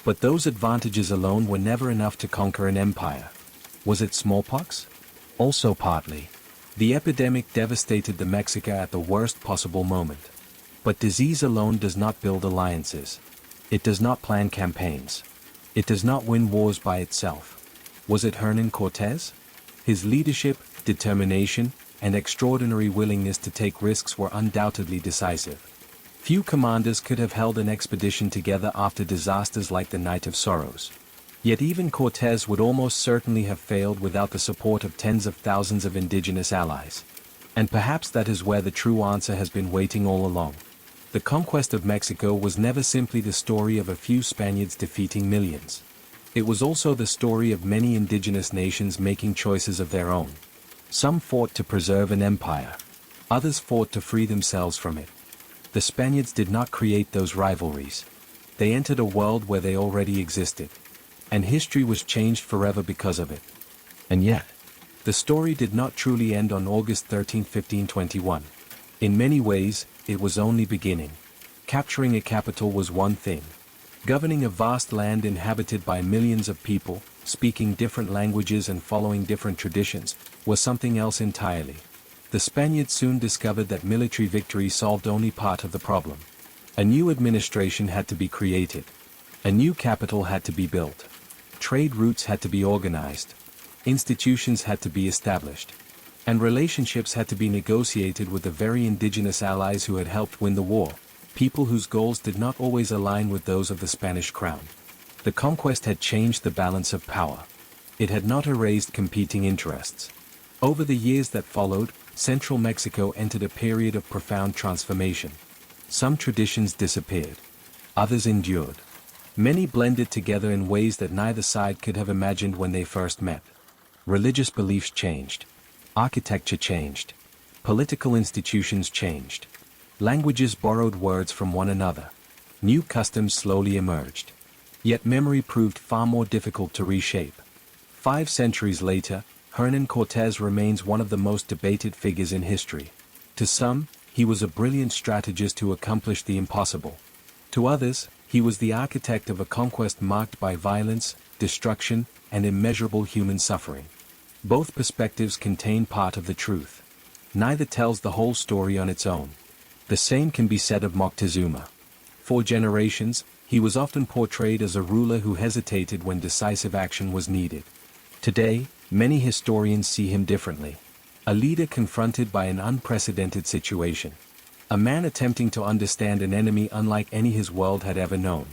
But those advantages alone were never enough to conquer an empire. Was it smallpox? Also partly. The epidemic devastated the Mexica at the worst possible moment. But disease alone does not build alliances. It does not plan campaigns. It does not win wars by itself. Was it Hernán Cortés? His leadership, determination, and extraordinary willingness to take risks were undoubtedly decisive. Few commanders could have held an expedition together after disasters like the Night of Sorrows. Yet even Cortés would almost certainly have failed without the support of tens of thousands of indigenous allies. And perhaps that is where the true answer has been waiting all along. The conquest of Mexico was never simply the story of a few Spaniards defeating millions. It was also the story of many indigenous nations making choices of their own. Some fought to preserve an empire. Others fought to free themselves from it. The Spaniards did not create those rivalries. They entered a world where they already existed. And history was changed forever because of it. And yet, the story did not truly end on August 13, 1521. In many ways, it was only beginning. Capturing a capital was one thing. Governing a vast land inhabited by millions of people, speaking different languages and following different traditions, was something else entirely. The Spaniards soon discovered that military victory solved only part of the problem. A new administration had to be created. A new capital had to be built. Trade routes had to be organized. Institutions had to be established. And relationships had to be negotiated with the very indigenous allies who had helped win the war, people whose goals did not always align with those of the Spanish crown. The conquest had changed the balance of power. It had not erased competing interests. Over the years that followed, central Mexico entered a period of profound transformation. Some traditions disappeared. Others endured. Many blended together in ways that neither side could have imagined when they first met. Religious beliefs changed. Architecture changed. Political institutions changed. Languages borrowed words from one another. New customs slowly emerged. Yet memory proved far more difficult to reshape. 5 centuries later, Hernán Cortés remains one of the most debated figures in history. To some, he was a brilliant strategist who accomplished the impossible. To others, he was the architect of a conquest marked by violence, destruction, and immeasurable human suffering. Both perspectives contain part of the truth. Neither tells the whole story on its own. The same can be said of Moctezuma. For generations, he was often portrayed as a ruler who hesitated when decisive action was needed. Today, many historians see him differently. A leader confronted by an unprecedented situation. A man attempting to understand an enemy unlike any his world had ever known.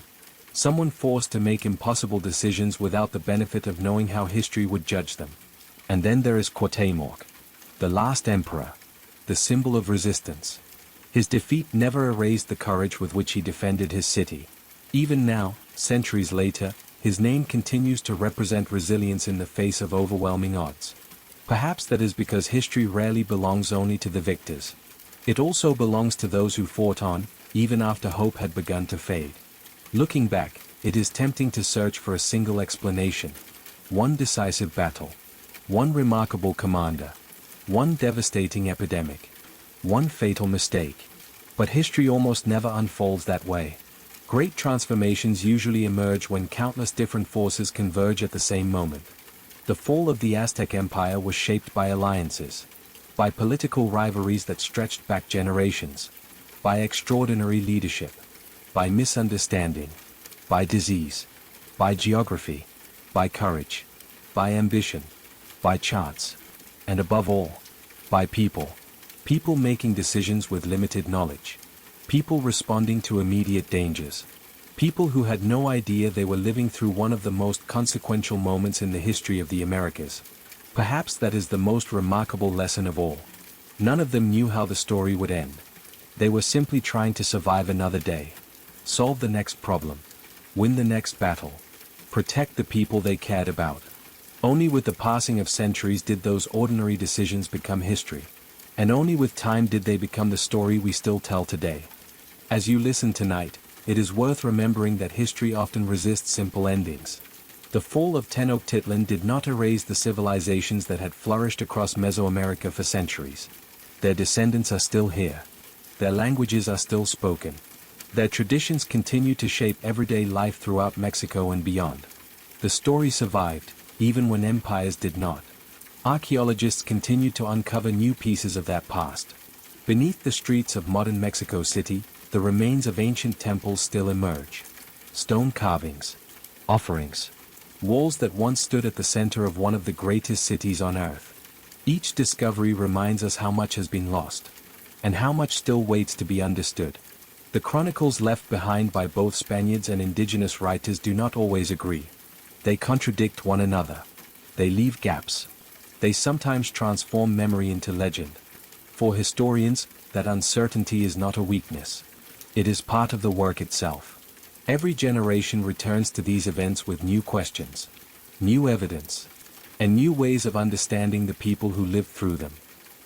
Someone forced to make impossible decisions without the benefit of knowing how history would judge them. And then there is Cuauhtémoc, the last emperor, the symbol of resistance. His defeat never erased the courage with which he defended his city. Even now, centuries later, his name continues to represent resilience in the face of overwhelming odds. Perhaps that is because history rarely belongs only to the victors. It also belongs to those who fought on, even after hope had begun to fade. Looking back, it is tempting to search for a single explanation. One decisive battle. One remarkable commander. One devastating epidemic. One fatal mistake. But history almost never unfolds that way. Great transformations usually emerge when countless different forces converge at the same moment. The fall of the Aztec Empire was shaped by alliances. By political rivalries that stretched back generations. By extraordinary leadership. By misunderstanding. By disease. By geography. By courage. By ambition. By chance. And above all, by people. People making decisions with limited knowledge. People responding to immediate dangers. People who had no idea they were living through one of the most consequential moments in the history of the Americas. Perhaps that is the most remarkable lesson of all. None of them knew how the story would end. They were simply trying to survive another day. Solve the next problem. Win the next battle. Protect the people they cared about. Only with the passing of centuries did those ordinary decisions become history. And only with time did they become the story we still tell today. As you listen tonight, it is worth remembering that history often resists simple endings. The fall of Tenochtitlan did not erase the civilizations that had flourished across Mesoamerica for centuries. Their descendants are still here. Their languages are still spoken. Their traditions continue to shape everyday life throughout Mexico and beyond. The story survived, even when empires did not. Archaeologists continue to uncover new pieces of that past. Beneath the streets of modern Mexico City, the remains of ancient temples still emerge. Stone carvings, offerings, walls that once stood at the center of one of the greatest cities on earth. Each discovery reminds us how much has been lost, and how much still waits to be understood. The chronicles left behind by both Spaniards and indigenous writers do not always agree. They contradict one another. They leave gaps. They sometimes transform memory into legend. For historians, that uncertainty is not a weakness. It is part of the work itself. Every generation returns to these events with new questions, new evidence, and new ways of understanding the people who lived through them.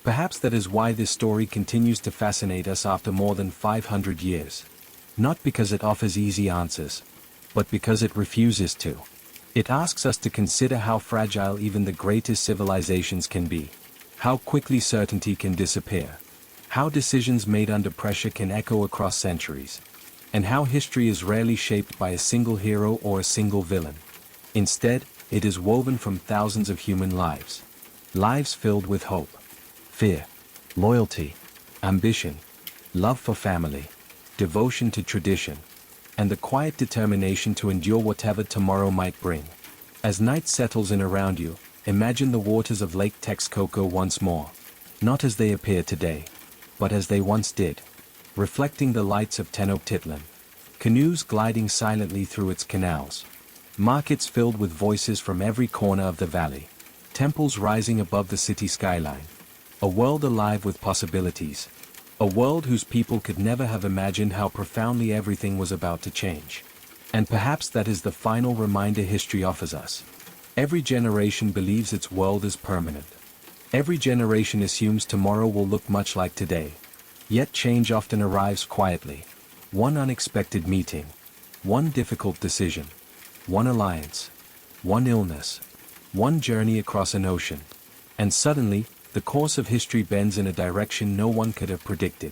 Perhaps that is why this story continues to fascinate us after more than 500 years. Not because it offers easy answers, but because it refuses to. It asks us to consider how fragile even the greatest civilizations can be, how quickly certainty can disappear, how decisions made under pressure can echo across centuries, and how history is rarely shaped by a single hero or a single villain. Instead, it is woven from thousands of human lives. Lives filled with hope, fear, loyalty, ambition, love for family, devotion to tradition, and the quiet determination to endure whatever tomorrow might bring. As night settles in around you, imagine the waters of Lake Texcoco once more, not as they appear today, but as they once did, reflecting the lights of Tenochtitlan, canoes gliding silently through its canals, markets filled with voices from every corner of the valley, temples rising above the city skyline, a world alive with possibilities, a world whose people could never have imagined how profoundly everything was about to change. And perhaps that is the final reminder history offers us. Every generation believes its world is permanent. Every generation assumes tomorrow will look much like today. Yet change often arrives quietly. One unexpected meeting, one difficult decision, one alliance, one illness, one journey across an ocean. And suddenly, the course of history bends in a direction no one could have predicted.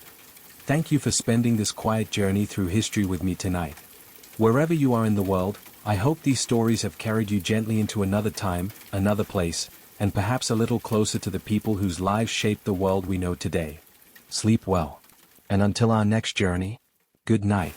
Thank you for spending this quiet journey through history with me tonight. Wherever you are in the world, I hope these stories have carried you gently into another time, another place, and perhaps a little closer to the people whose lives shaped the world we know today. Sleep well. And until our next journey, good night.